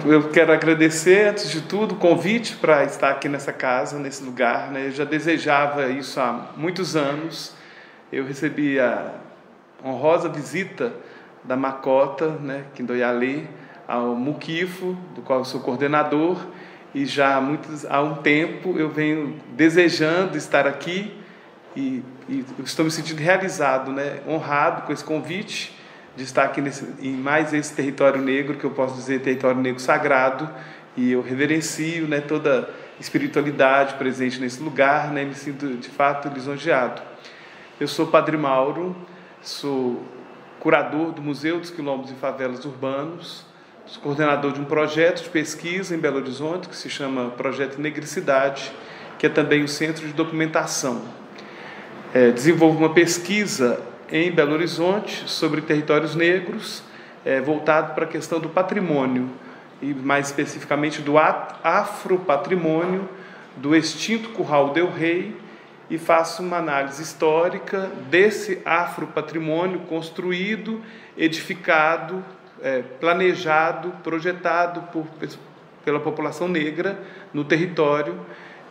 Eu quero agradecer, antes de tudo, o convite para estar aqui nessa casa, nesse lugar, né? Eu já desejava isso há muitos anos. Eu recebi a honrosa visita da Macota, né, Quindoialê, ao Muquifo, do qual eu sou coordenador, e já há um tempo eu venho desejando estar aqui e estou me sentindo realizado, né, honrado com esse convite de estar aqui em mais esse território negro, que eu posso dizer território negro sagrado, e eu reverencio, né, toda a espiritualidade presente nesse lugar, né, me sinto de fato lisonjeado. Eu sou Padre Mauro, sou curador do Museu dos Quilombos e Favelas Urbanos, sou coordenador de um projeto de pesquisa em Belo Horizonte, que se chama Projeto Negrocidade, que é também o centro de documentação. Desenvolvo uma pesquisa em Belo Horizonte sobre territórios negros, voltado para a questão do patrimônio, e mais especificamente do afropatrimônio, do extinto Curral del Rei, e faço uma análise histórica desse afropatrimônio construído, edificado, planejado, projetado pela população negra no território,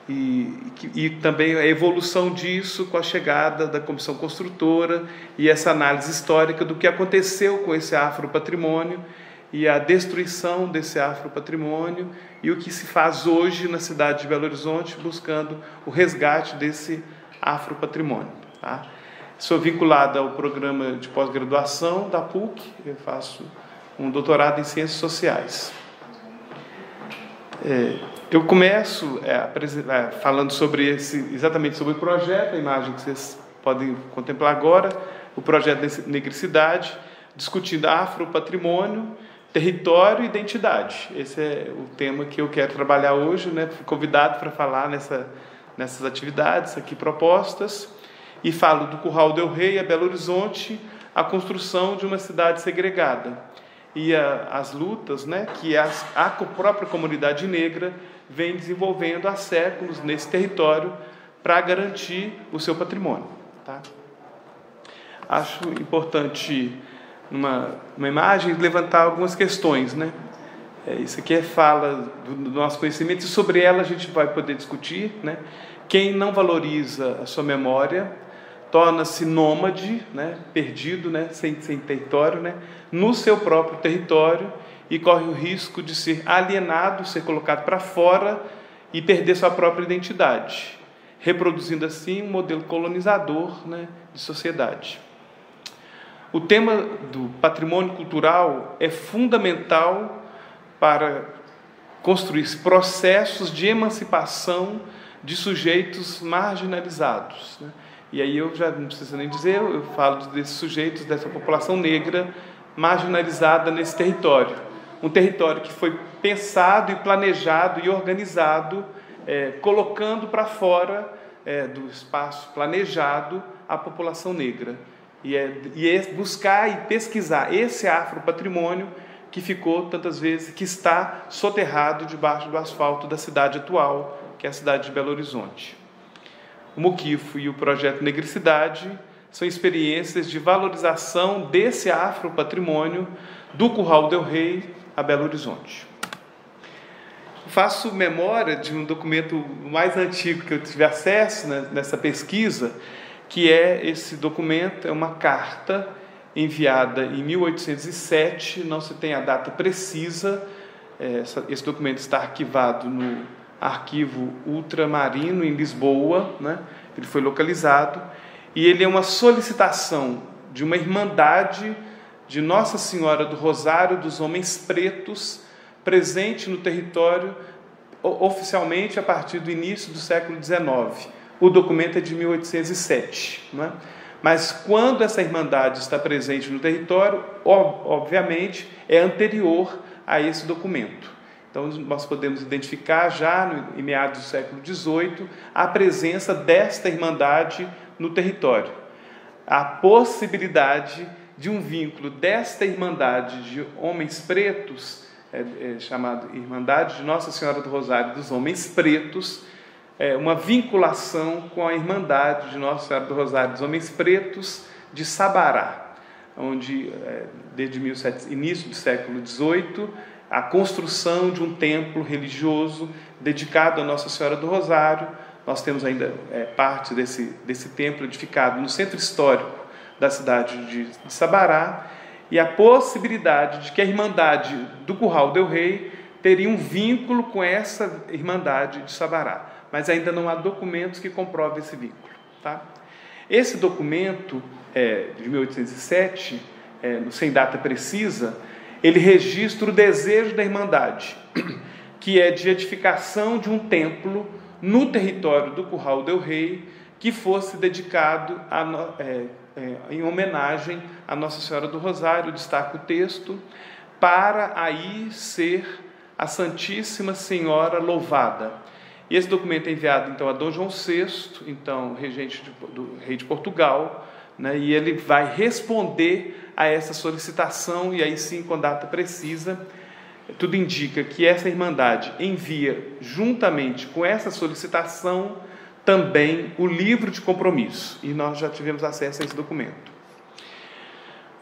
e também a evolução disso com a chegada da comissão construtora e essa análise histórica do que aconteceu com esse afropatrimônio e a destruição desse afropatrimônio e o que se faz hoje na cidade de Belo Horizonte buscando o resgate desse afropatrimônio. Tá? Sou vinculado ao programa de pós-graduação da PUC, eu faço um doutorado em Ciências Sociais. Eu começo falando exatamente sobre o projeto, a imagem que vocês podem contemplar agora, o projeto de Negrocidade, discutindo afropatrimônio, território e identidade. Esse é o tema que eu quero trabalhar hoje, né? Fui convidado para falar nessas atividades aqui propostas, e falo do Curral del Rei a Belo Horizonte, a construção de uma cidade segregada, e as lutas, né, que a própria comunidade negra vem desenvolvendo há séculos nesse território para garantir o seu patrimônio. Tá? Acho importante, numa imagem, levantar algumas questões. Né? Isso aqui fala do nosso conhecimento, e sobre ela a gente vai poder discutir. Né? Quem não valoriza a sua memória torna-se nômade, né, perdido, né, sem território, né, no seu próprio território, e corre o risco de ser alienado, ser colocado para fora e perder sua própria identidade, reproduzindo assim um modelo colonizador, né, de sociedade. O tema do patrimônio cultural é fundamental para construir processos de emancipação de sujeitos marginalizados, né? E aí eu já não preciso nem dizer, eu falo desses sujeitos, dessa população negra marginalizada nesse território. Um território que foi pensado e planejado e organizado, colocando para fora do espaço planejado a população negra. E é buscar e pesquisar esse afropatrimônio que ficou tantas vezes, que está soterrado debaixo do asfalto da cidade atual, que é a cidade de Belo Horizonte. O Muquifo e o projeto Negrocidade são experiências de valorização desse afropatrimônio do Curral del Rei a Belo Horizonte. Faço memória de um documento mais antigo que eu tive acesso nessa pesquisa, que é esse documento, é uma carta enviada em 1807, não se tem a data precisa, esse documento está arquivado no Arquivo Ultramarino, em Lisboa, né? Ele foi localizado, e ele é uma solicitação de uma irmandade de Nossa Senhora do Rosário dos Homens Pretos, presente no território oficialmente a partir do início do século XIX. O documento é de 1807, né? Mas quando essa irmandade está presente no território, obviamente, é anterior a esse documento. Então, nós podemos identificar já em meados do século XVIII a presença desta irmandade no território. A possibilidade de um vínculo desta irmandade de homens pretos, chamada Irmandade de Nossa Senhora do Rosário dos Homens Pretos, uma vinculação com a Irmandade de Nossa Senhora do Rosário dos Homens Pretos de Sabará, onde, desde início do século XVIII, a construção de um templo religioso dedicado a Nossa Senhora do Rosário. Nós temos ainda parte desse templo edificado no centro histórico da cidade de Sabará, e a possibilidade de que a Irmandade do Curral del Rei teria um vínculo com essa Irmandade de Sabará, mas ainda não há documentos que comprovem esse vínculo. Tá? Esse documento de 1807, sem data precisa, ele registra o desejo da Irmandade, que é de edificação de um templo no território do Curral del Rei, que fosse dedicado em homenagem a Nossa Senhora do Rosário. Destaca o texto: para aí ser a Santíssima Senhora louvada. E esse documento é enviado então a Dom João VI, então regente do rei de Portugal, né, e ele vai responder a essa solicitação, e aí sim, com data precisa. Tudo indica que essa Irmandade envia, juntamente com essa solicitação, também o livro de compromisso, e nós já tivemos acesso a esse documento.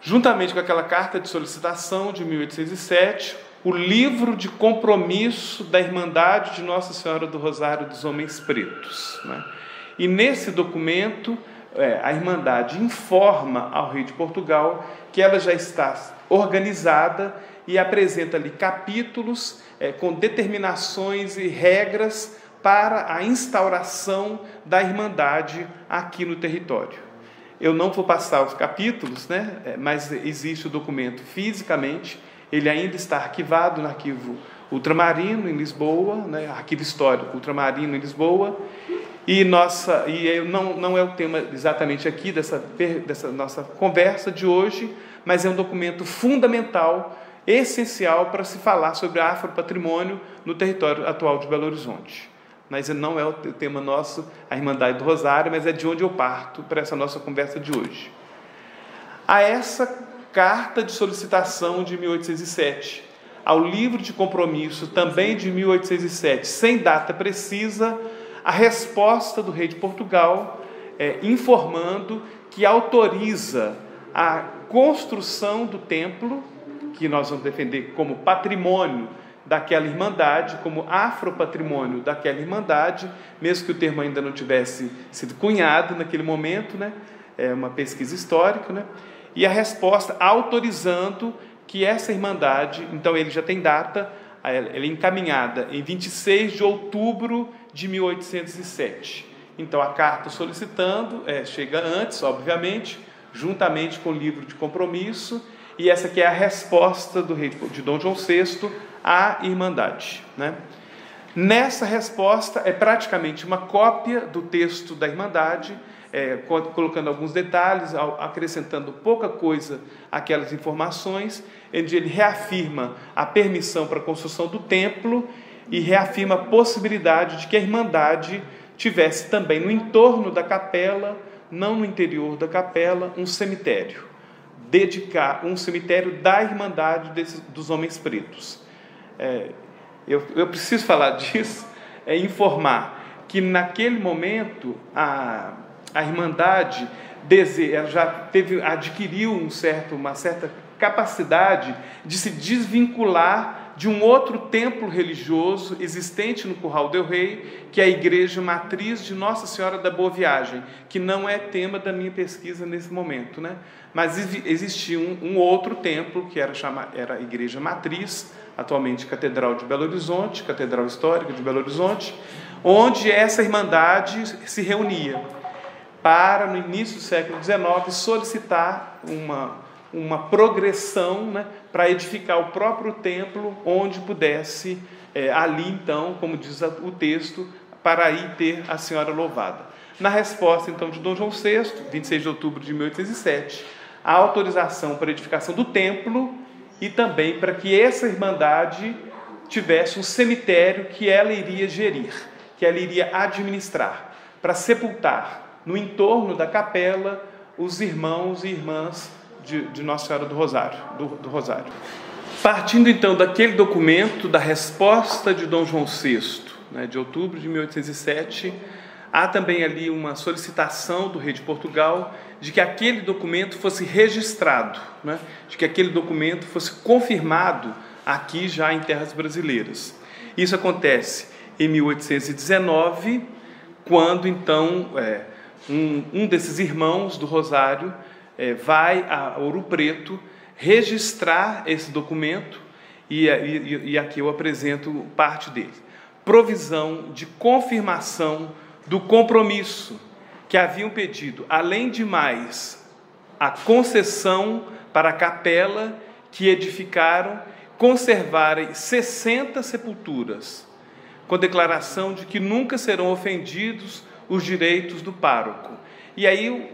Juntamente com aquela carta de solicitação de 1807, o livro de compromisso da Irmandade de Nossa Senhora do Rosário dos Homens Pretos, né? E nesse documento, a Irmandade informa ao rei de Portugal que ela já está organizada e apresenta ali capítulos com determinações e regras para a instauração da Irmandade aqui no território. Eu não vou passar os capítulos, né? Mas existe o documento fisicamente, ele ainda está arquivado no arquivo ultramarino em Lisboa, né? Arquivo histórico ultramarino em Lisboa, e não é o tema exatamente aqui dessa nossa conversa de hoje, mas é um documento fundamental, essencial para se falar sobre afropatrimônio no território atual de Belo Horizonte. Mas não é o tema nosso, a Irmandade do Rosário, mas é de onde eu parto para essa nossa conversa de hoje. A essa carta de solicitação de 1807, ao livro de compromisso também de 1807, sem data precisa, a resposta do rei de Portugal, informando que autoriza a construção do templo, que nós vamos defender como patrimônio daquela Irmandade, como afropatrimônio daquela Irmandade, mesmo que o termo ainda não tivesse sido cunhado naquele momento, né? É uma pesquisa histórica, né? E a resposta autorizando que essa Irmandade, então ele já tem data, ela é encaminhada em 26 de outubro de 1807. Então a carta solicitando chega antes, obviamente, juntamente com o livro de compromisso, e essa aqui é a resposta do rei de Dom João VI à Irmandade, né? Nessa resposta é praticamente uma cópia do texto da Irmandade, colocando alguns detalhes, acrescentando pouca coisa àquelas informações, onde ele reafirma a permissão para a construção do templo e reafirma a possibilidade de que a Irmandade tivesse também no entorno da capela, não no interior da capela, um cemitério, dedicar um cemitério da Irmandade dos Homens Pretos. Eu preciso falar disso, informar que naquele momento a Irmandade ela já adquiriu uma certa capacidade de se desvincular de um outro templo religioso existente no Curral del Rei, que é a Igreja Matriz de Nossa Senhora da Boa Viagem, que não é tema da minha pesquisa nesse momento, né? Mas existia um outro templo, que era a Igreja Matriz, atualmente Catedral de Belo Horizonte, Catedral Histórica de Belo Horizonte, onde essa Irmandade se reunia para, no início do século XIX, solicitar uma progressão, né, para edificar o próprio templo, onde pudesse, ali então, como diz o texto, para aí ter a Senhora louvada. Na resposta, então, de Dom João VI, 26 de outubro de 1807, a autorização para a edificação do templo e também para que essa Irmandade tivesse um cemitério que ela iria gerir, que ela iria administrar, para sepultar no entorno da capela os irmãos e irmãs de Nossa Senhora do Rosário, do Rosário. Partindo então daquele documento, da resposta de Dom João VI, né, de outubro de 1807, há também ali uma solicitação do rei de Portugal de que aquele documento fosse registrado, né, de que aquele documento fosse confirmado aqui já em terras brasileiras. Isso acontece em 1819, quando então um desses irmãos do Rosário vai a Ouro Preto registrar esse documento, e aqui eu apresento parte dele. Provisão de confirmação do compromisso que haviam pedido, além de mais, a concessão para a capela que edificaram, conservarem 60 sepulturas, com declaração de que nunca serão ofendidos os direitos do pároco. E aí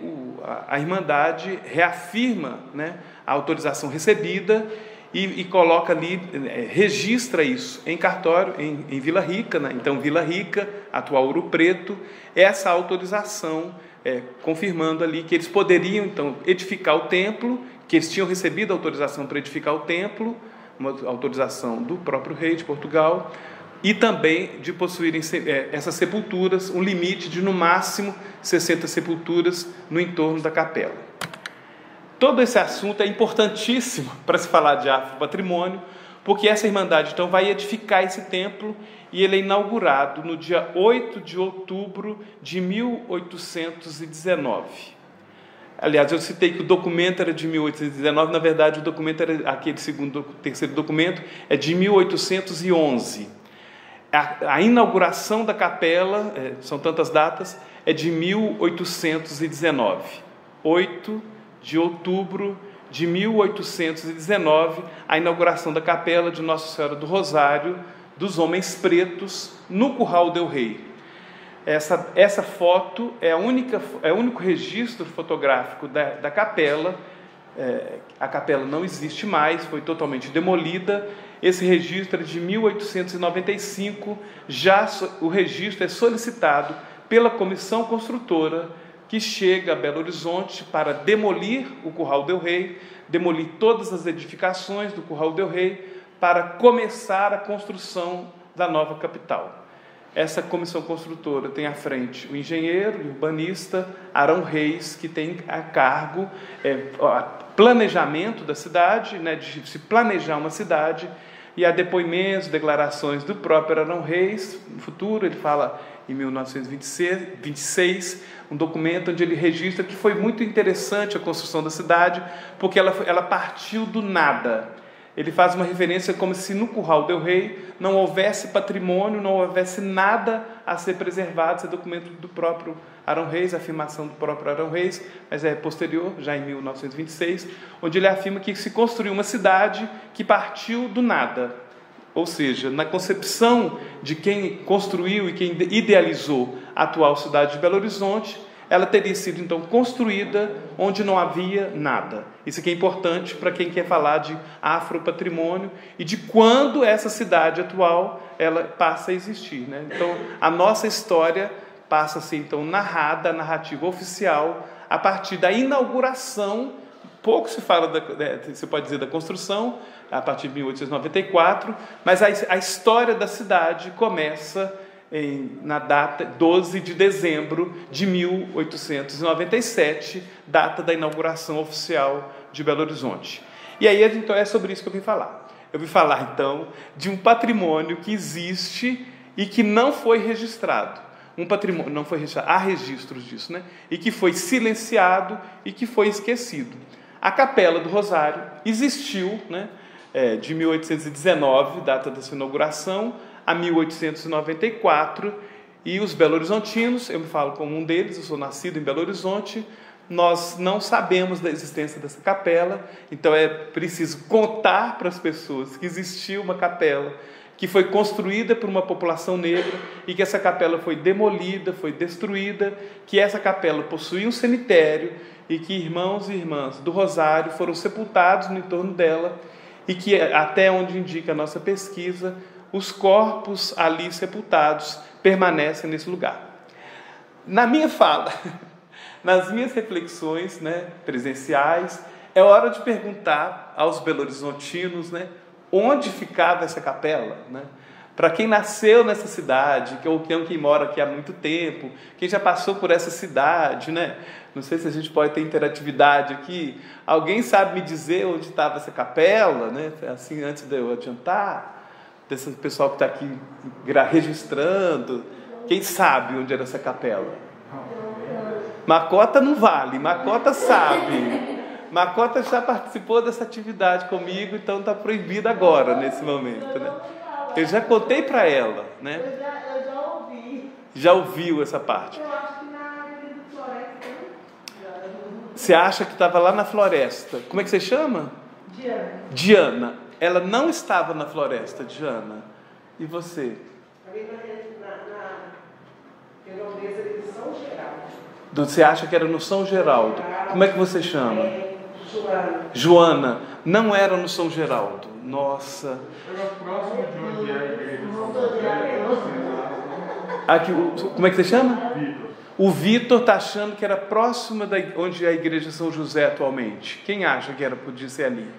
a Irmandade reafirma, né, a autorização recebida e coloca ali, registra isso em cartório, em Vila Rica, né? Então Vila Rica, atual Ouro Preto, essa autorização, confirmando ali que eles poderiam então edificar o templo, que eles tinham recebido a autorização para edificar o templo, uma autorização do próprio rei de Portugal, e também de possuírem essas sepulturas, um limite de no máximo 60 sepulturas no entorno da capela. Todo esse assunto é importantíssimo para se falar de afropatrimônio, porque essa Irmandade então vai edificar esse templo, e ele é inaugurado no dia 8 de outubro de 1819. Aliás, eu citei que o documento era de 1819, na verdade o documento era aquele terceiro documento, é de 1811. A inauguração da capela, são tantas datas, é de 1819. 8 de outubro de 1819, a inauguração da capela de Nossa Senhora do Rosário dos Homens Pretos, no Curral del Rei. Essa foto é o único registro fotográfico da capela. A capela não existe mais, foi totalmente demolida. Esse registro é de 1895, o registro é solicitado pela comissão construtora que chega a Belo Horizonte para demolir o Curral del Rei, demolir todas as edificações do Curral del Rei, para começar a construção da nova capital. Essa comissão construtora tem à frente o engenheiro e urbanista Arão Reis, que tem a cargo planejamento da cidade, né, de se planejar uma cidade, e há depoimentos, declarações do próprio Arão Reis. No futuro, ele fala em 1926, um documento onde ele registra que foi muito interessante a construção da cidade, porque ela partiu do nada. Ele faz uma referência como se no Curral del Rei não houvesse patrimônio, não houvesse nada a ser preservado. Esse é documento do próprio Arão Reis, a afirmação do próprio Arão Reis, mas é posterior, já em 1926, onde ele afirma que se construiu uma cidade que partiu do nada. Ou seja, na concepção de quem construiu e quem idealizou a atual cidade de Belo Horizonte, ela teria sido então construída onde não havia nada. Isso aqui é importante para quem quer falar de afropatrimônio e de quando essa cidade atual ela passa a existir, né? Então, a nossa história passa a ser então narrada, a narrativa oficial, a partir da inauguração. Pouco se fala, você pode dizer, da construção, a partir de 1894, mas a história da cidade começa na data 12 de dezembro de 1897, data da inauguração oficial de Belo Horizonte. E aí, então, é sobre isso que eu vim falar. Eu vim falar, então, de um patrimônio que existe e que não foi registrado. Um patrimônio não foi registrado, há registros disso, né? E que foi silenciado e que foi esquecido. A Capela do Rosário existiu, né, de 1819, data da sua inauguração, a 1894, e os belo-horizontinos, eu me falo como um deles, eu sou nascido em Belo Horizonte, nós não sabemos da existência dessa capela, então é preciso contar para as pessoas que existiu uma capela que foi construída por uma população negra e que essa capela foi demolida, foi destruída, que essa capela possuía um cemitério e que irmãos e irmãs do Rosário foram sepultados no entorno dela e que, até onde indica a nossa pesquisa, os corpos ali sepultados permanecem nesse lugar. Na minha fala, nas minhas reflexões, né, presenciais, é hora de perguntar aos belo-horizontinos, né, onde ficava essa capela, né? Para quem nasceu nessa cidade, ou quem mora aqui há muito tempo, quem já passou por essa cidade, né? Não sei se a gente pode ter interatividade aqui. Alguém sabe me dizer onde estava essa capela, né? Assim, antes de eu adiantar, desse pessoal que está aqui registrando. Quem sabe onde era essa capela? Macota não vale, Macota sabe. Macota já participou dessa atividade comigo, então está proibida agora, nesse momento, né? Eu já contei para ela, né? Eu já ouvi. Já ouviu essa parte? Eu acho que na Avenida Floresta. Você acha que estava lá na floresta? Como é que você chama? Diana. Diana. Ela não estava na floresta, Diana. E você? Ali na redondeza de São Geraldo. Você acha que era no São Geraldo? Como é que você chama? Joana. Joana. Não era no São Geraldo. Nossa. Era próximo de onde é a igreja. Aqui, como é que você chama? Vitor. O Vitor está achando que era próximo da onde é a igreja São José atualmente. Quem acha que podia ser ali?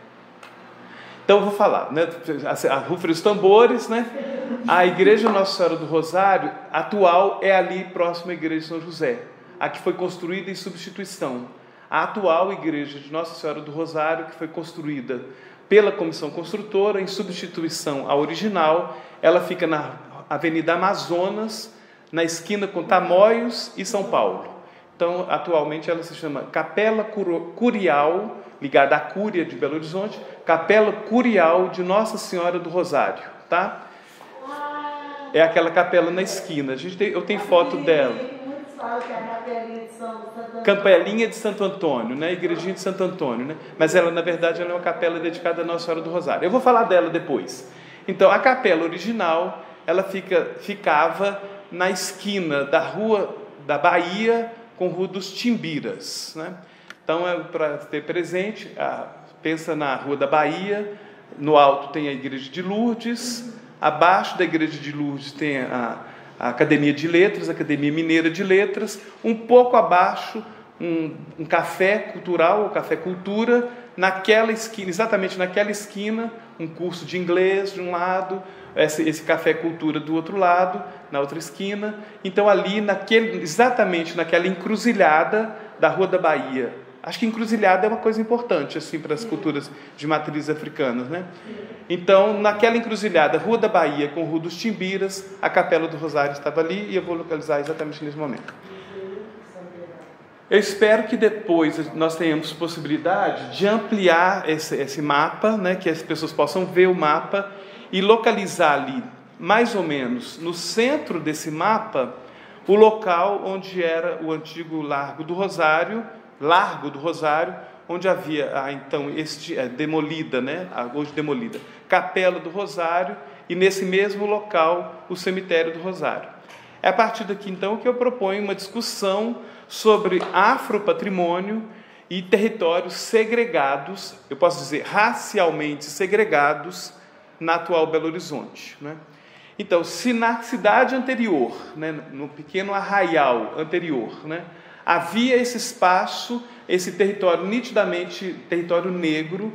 Então eu vou falar, né? Rufem os tambores, né? A igreja Nossa Senhora do Rosário atual é ali próximo à igreja São José. A que foi construída em substituição. A atual igreja de Nossa Senhora do Rosário, que foi construída pela comissão construtora em substituição à original, ela fica na Avenida Amazonas, na esquina com Tamoios e São Paulo. Então, atualmente ela se chama Capela Curial, ligada à Cúria de Belo Horizonte, Capela Curial de Nossa Senhora do Rosário, tá? É aquela capela na esquina. Eu tenho foto dela. Muitos falam que é a capelinha de Santo Antônio. Capelinha de Santo Antônio, né? Igrejinha de Santo Antônio, né? Mas ela, na verdade, ela é uma capela dedicada a Nossa Senhora do Rosário. Eu vou falar dela depois. Então, a capela original, ela ficava na esquina da Rua da Bahia com Rua dos Timbiras, né? Então, para ter presente, pensa na Rua da Bahia, no alto tem a Igreja de Lourdes, abaixo da Igreja de Lourdes tem a Academia de Letras, a Academia Mineira de Letras, um pouco abaixo um café cultural, o Café Cultura, naquela esquina, exatamente naquela esquina, um curso de inglês de um lado, esse Café Cultura do outro lado, na outra esquina. Então ali, exatamente naquela encruzilhada da Rua da Bahia. Acho que encruzilhada é uma coisa importante assim para as culturas de matrizes africanas, né? Então, naquela encruzilhada, Rua da Bahia com Rua dos Timbiras, a Capela do Rosário estava ali e eu vou localizar exatamente nesse momento. Eu espero que depois nós tenhamos possibilidade de ampliar esse mapa, né, que as pessoas possam ver o mapa e localizar ali, mais ou menos, no centro desse mapa, o local onde era o antigo Largo do Rosário, onde havia então demolida, né, hoje demolida, Capela do Rosário, e nesse mesmo local o Cemitério do Rosário. É a partir daqui então que eu proponho uma discussão sobre afropatrimônio e territórios segregados, eu posso dizer racialmente segregados, na atual Belo Horizonte, né? Então, se na cidade anterior, né, no pequeno arraial anterior, né, havia esse espaço, esse território nitidamente território negro,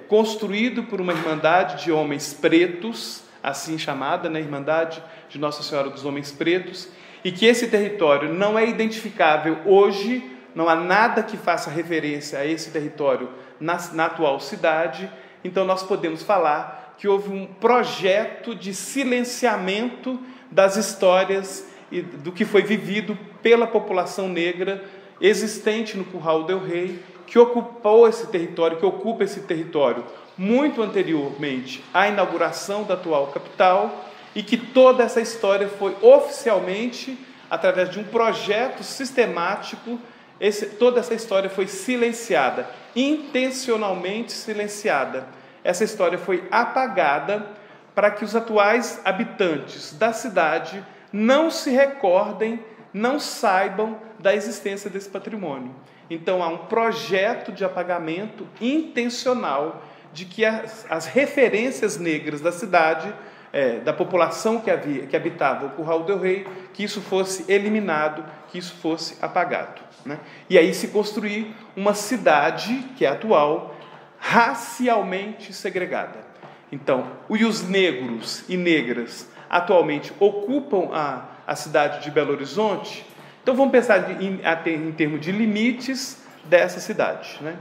construído por uma irmandade de homens pretos, assim chamada, né, Irmandade de Nossa Senhora dos Homens Pretos, e que esse território não é identificável hoje, não há nada que faça referência a esse território na atual cidade. Então nós podemos falar que houve um projeto de silenciamento das histórias e do que foi vivido pela população negra existente no Curral del Rei, que ocupou esse território, que ocupa esse território muito anteriormente à inauguração da atual capital, e que toda essa história foi oficialmente, através de um projeto sistemático, toda essa história foi silenciada, intencionalmente silenciada. Essa história foi apagada para que os atuais habitantes da cidade não se recordem, não saibam da existência desse patrimônio. Então há um projeto de apagamento intencional de que as referências negras da cidade, da população que habitava o Curral del Rei, que isso fosse eliminado, que isso fosse apagado, né? E aí se construir uma cidade, que é atual, racialmente segregada. Então, e os negros e negras atualmente ocupam a cidade de Belo Horizonte. Então vamos pensar em termos de limites dessa cidade, né?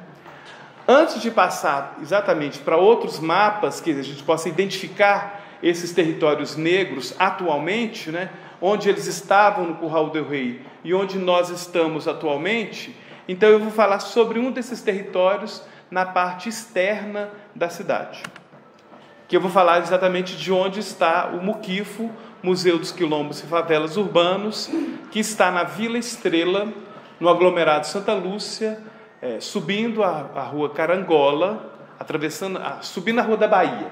Antes de passar exatamente para outros mapas que a gente possa identificar esses territórios negros atualmente, né, onde eles estavam no Curral do Rei e onde nós estamos atualmente, então eu vou falar sobre um desses territórios na parte externa da cidade, que eu vou falar exatamente de onde está o Muquifo, Museu dos Quilombos e Favelas Urbanos, que está na Vila Estrela, no aglomerado Santa Lúcia, subindo a Rua Carangola, subindo a Rua da Bahia.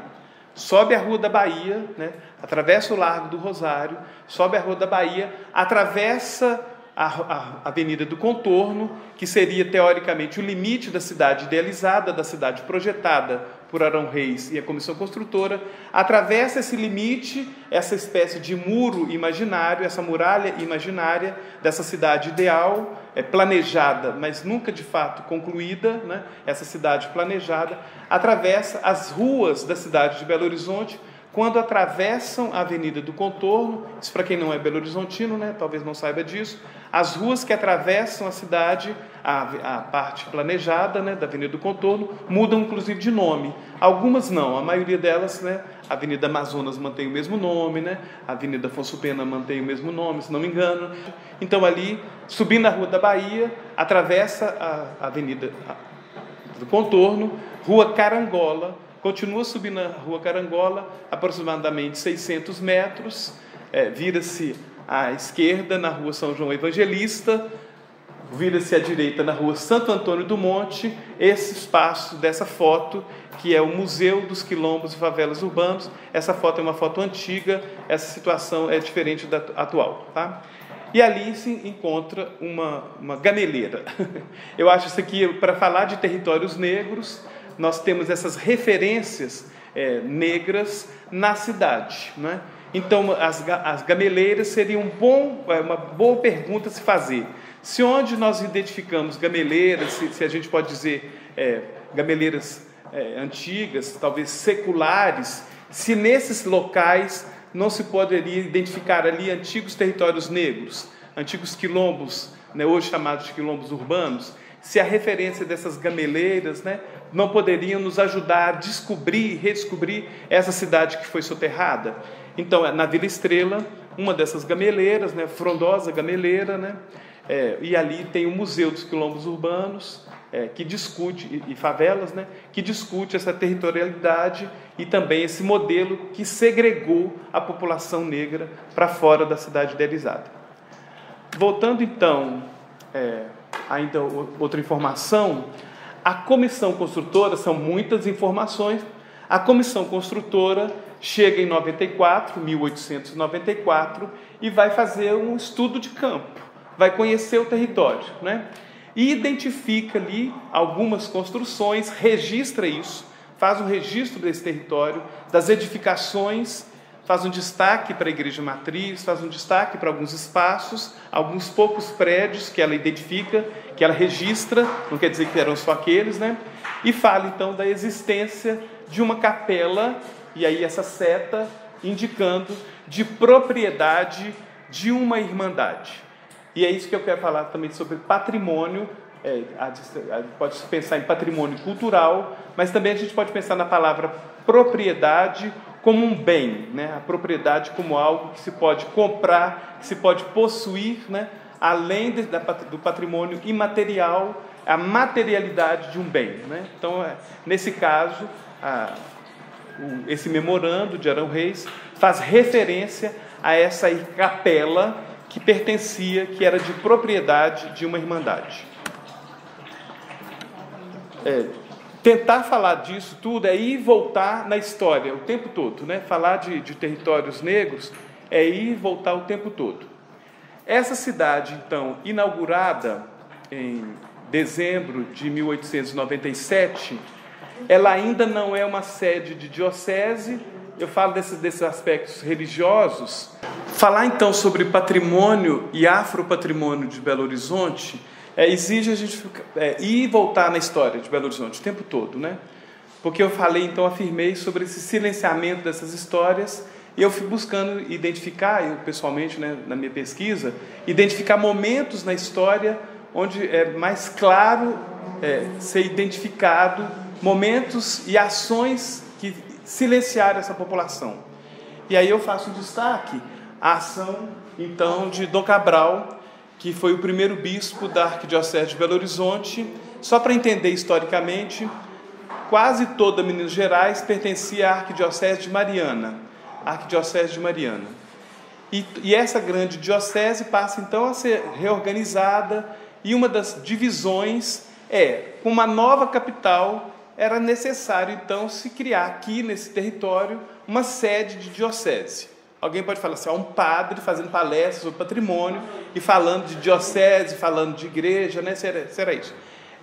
Sobe a Rua da Bahia, né, atravessa o Largo do Rosário, sobe a Rua da Bahia, atravessa a Avenida do Contorno, que seria teoricamente o limite da cidade idealizada, da cidade projetada por Arão Reis e a Comissão Construtora, atravessa esse limite, essa espécie de muro imaginário, essa muralha imaginária dessa cidade ideal, planejada, mas nunca de fato concluída, né? Essa cidade planejada, atravessa as ruas da cidade de Belo Horizonte. Quando atravessam a Avenida do Contorno, isso para quem não é Belo Horizontino, né, talvez não saiba disso, as ruas que atravessam a cidade, a parte planejada, né, da Avenida do Contorno, mudam inclusive de nome. Algumas não, a maioria delas, né, a Avenida Amazonas mantém o mesmo nome, né, a Avenida Afonso Pena mantém o mesmo nome, se não me engano. Então ali, subindo a Rua da Bahia, atravessa a Avenida do Contorno, Rua Carangola, continua subindo a Rua Carangola, aproximadamente 600 metros, vira-se à esquerda na Rua São João Evangelista, vira-se à direita na Rua Santo Antônio do Monte, esse espaço dessa foto, que é o Museu dos Quilombos e Favelas Urbanos. Essa foto é uma foto antiga, essa situação é diferente da atual, tá? E ali se encontra uma gameleira. Eu acho isso aqui, para falar de territórios negros, nós temos essas referências negras na cidade, né? Então, as gameleiras seriam uma boa pergunta a se fazer. Se onde nós identificamos gameleiras, se a gente pode dizer gameleiras antigas, talvez seculares, se nesses locais não se poderia identificar ali antigos territórios negros, antigos quilombos, né, hoje chamados de quilombos urbanos, se a referência dessas gameleiras, né, não poderiam nos ajudar a descobrir e redescobrir essa cidade que foi soterrada. Então, na Vila Estrela, uma dessas gameleiras, né, frondosa gameleira, né, e ali tem o Museu dos Quilombos Urbanos, que discute, e favelas, né, que discute essa territorialidade e também esse modelo que segregou a população negra para fora da cidade idealizada. Voltando então, ainda outra informação, a comissão construtora, são muitas informações, a comissão construtora chega em 1894, e vai fazer um estudo de campo, vai conhecer o território, né? E identifica ali algumas construções, registra isso, faz um registro desse território, das edificações, faz um destaque para a igreja matriz, faz um destaque para alguns espaços, alguns poucos prédios que ela identifica, que ela registra, não quer dizer que eram só aqueles, né? E fala então da existência de uma capela, e aí essa seta indicando de propriedade de uma irmandade. E é isso que eu quero falar também sobre patrimônio. Pode pensar em patrimônio cultural, mas também a gente pode pensar na palavra propriedade como um bem, né? A propriedade como algo que se pode comprar, que se pode possuir, né? Além do patrimônio imaterial, a materialidade de um bem, né? Então, nesse caso, esse memorando de Arão Reis faz referência a essa capela que era de propriedade de uma irmandade. Tentar falar disso tudo é ir e voltar na história o tempo todo, né? Falar de territórios negros é ir e voltar o tempo todo. Essa cidade, então, inaugurada em dezembro de 1897, ela ainda não é uma sede de diocese. Eu falo desses aspectos religiosos. Falar então sobre patrimônio e afropatrimônio de Belo Horizonte exige a gente ir e voltar na história de Belo Horizonte o tempo todo, né? porque eu afirmei sobre esse silenciamento dessas histórias, e eu fui buscando identificar, eu pessoalmente, né, na minha pesquisa, identificar momentos na história onde é mais claro ser identificado momentos e ações que silenciaram essa população. E aí eu faço um destaque à ação, então, de Dom Cabral, que foi o primeiro bispo da Arquidiocese de Belo Horizonte. Só para entender historicamente, quase toda Minas Gerais pertencia à Arquidiocese de Mariana. E essa grande diocese passa então a ser reorganizada, e uma das divisões com uma nova capital, era necessário então se criar aqui nesse território uma sede de diocese. Alguém pode falar assim, um padre fazendo palestras sobre patrimônio e falando de diocese, falando de igreja, né? Será isso?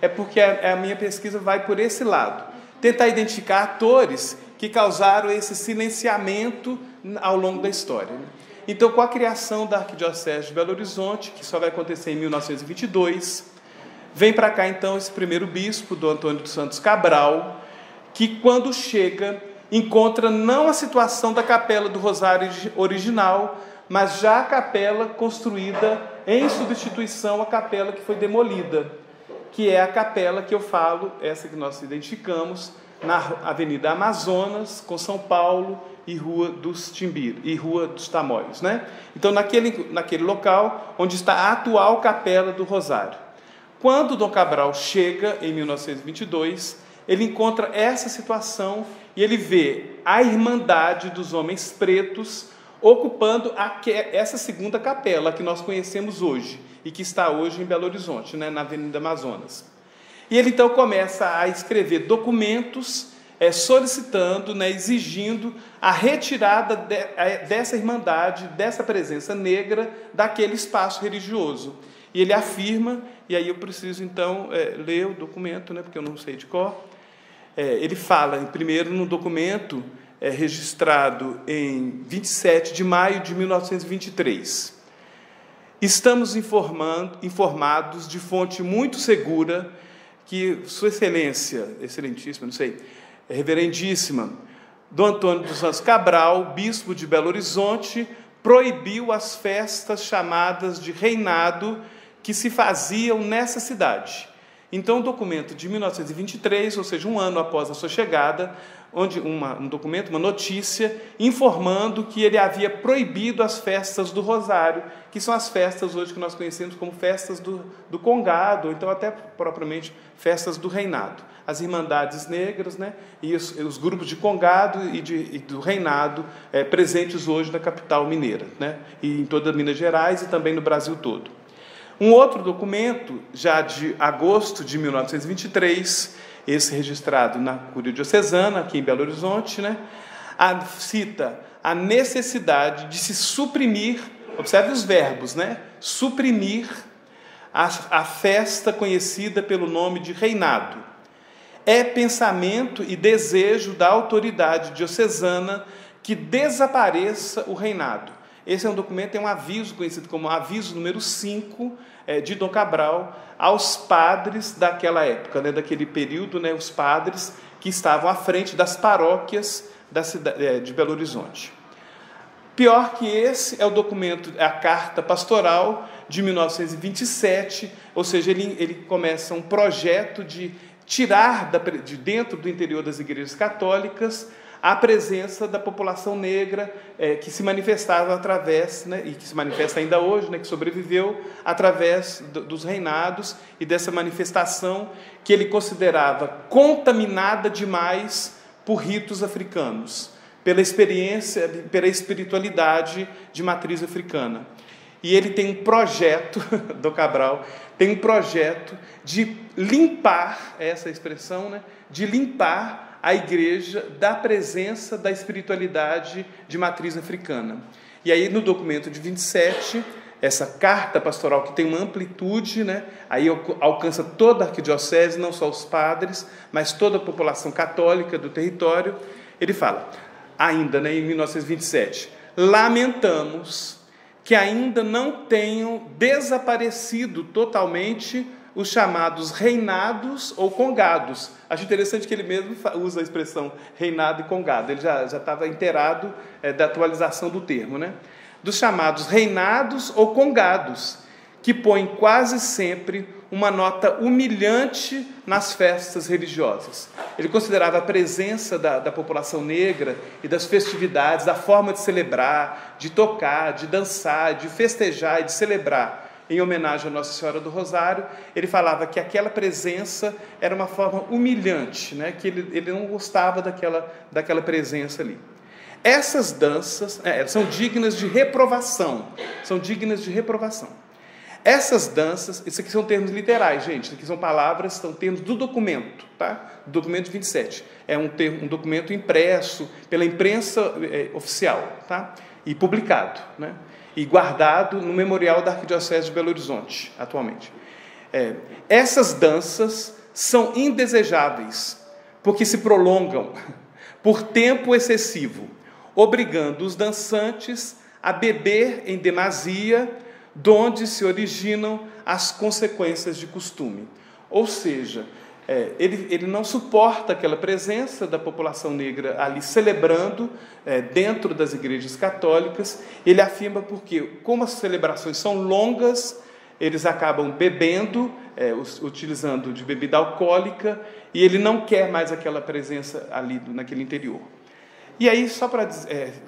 É porque a minha pesquisa vai por esse lado. Tentar identificar atores que causaram esse silenciamento ao longo da história. Então, com a criação da Arquidiocese de Belo Horizonte, que só vai acontecer em 1922, vem para cá então esse primeiro bispo, Dom Antônio dos Santos Cabral, que quando chega, encontra não a situação da Capela do Rosário original, mas já a capela construída em substituição à capela que foi demolida, que é a capela que eu falo, essa que nós identificamos, na Avenida Amazonas, com São Paulo e Rua dos Timbir, e Rua dos Tamoios, né? Então, naquele local onde está a atual Capela do Rosário. Quando Dom Cabral chega, em 1922, ele encontra essa situação e ele vê a Irmandade dos Homens Pretos ocupando essa segunda capela que nós conhecemos hoje e que está hoje em Belo Horizonte, né, na Avenida Amazonas. E ele então começa a escrever documentos solicitando, né, exigindo a retirada dessa Irmandade, dessa presença negra daquele espaço religioso. E ele afirma, e aí eu preciso então ler o documento, né, porque eu não sei de cor. Ele fala, primeiro, no documento registrado em 27 de maio de 1923. Estamos informados de fonte muito segura que Sua Excelência, Excelentíssima, não sei, Reverendíssima, Dom Antônio dos Santos Cabral, bispo de Belo Horizonte, proibiu as festas chamadas de reinado que se faziam nessa cidade. Então, um documento de 1923, ou seja, um ano após a sua chegada, onde um documento, uma notícia, informando que ele havia proibido as festas do Rosário, que são as festas hoje que nós conhecemos como festas do Congado, ou então até propriamente festas do Reinado. As Irmandades Negras, né, e os grupos de Congado e do Reinado presentes hoje na capital mineira, né, e em toda Minas Gerais e também no Brasil todo. Um outro documento, já de agosto de 1923, esse registrado na Cúria Diocesana, aqui em Belo Horizonte, né, cita a necessidade de se suprimir, observe os verbos, né, suprimir a festa conhecida pelo nome de reinado. É pensamento e desejo da autoridade diocesana que desapareça o reinado. Esse é um documento, tem um aviso conhecido como aviso número 5 de Dom Cabral aos padres daquela época, né, daquele período, né, os padres que estavam à frente das paróquias da cidade de Belo Horizonte. Pior que esse é o documento, a Carta Pastoral de 1927, ou seja, ele começa um projeto de tirar de dentro do interior das igrejas católicas a presença da população negra que se manifestava através, né, e que se manifesta ainda hoje, né, que sobreviveu através dos reinados e dessa manifestação que ele considerava contaminada demais por ritos africanos, pela experiência, pela espiritualidade de matriz africana. E ele tem um projeto, do Cabral, tem um projeto de limpar, essa expressão, né, de limpar a igreja da presença da espiritualidade de matriz africana. E aí, no documento de 27, essa carta pastoral que tem uma amplitude, né, aí alcança toda a arquidiocese, não só os padres, mas toda a população católica do território, ele fala, ainda, né, em 1927, lamentamos que ainda não tenham desaparecido totalmente os chamados reinados ou congados. Acho interessante que ele mesmo usa a expressão reinado e congado, ele já estava inteirado da atualização do termo, né? Dos chamados reinados ou congados, que põem quase sempre uma nota humilhante nas festas religiosas. Ele considerava a presença da população negra e das festividades, da forma de celebrar, de tocar, de dançar, de festejar e de celebrar em homenagem a Nossa Senhora do Rosário. Ele falava que aquela presença era uma forma humilhante, né? Que ele não gostava daquela presença ali. Essas danças são dignas de reprovação, Essas danças, isso aqui são termos literais, gente, isso aqui são palavras, são termos do documento, tá? Do documento 27. É um documento impresso pela imprensa oficial, tá? E publicado, né? E guardado no memorial da Arquidiocese de Belo Horizonte, atualmente. Essas danças são indesejáveis, porque se prolongam por tempo excessivo, obrigando os dançantes a beber em demasia, donde se originam as consequências de costume. Ou seja, ele não suporta aquela presença da população negra ali celebrando dentro das igrejas católicas. Ele afirma porque, como as celebrações são longas, eles acabam bebendo, utilizando de bebida alcoólica, e ele não quer mais aquela presença ali naquele interior. E aí, só para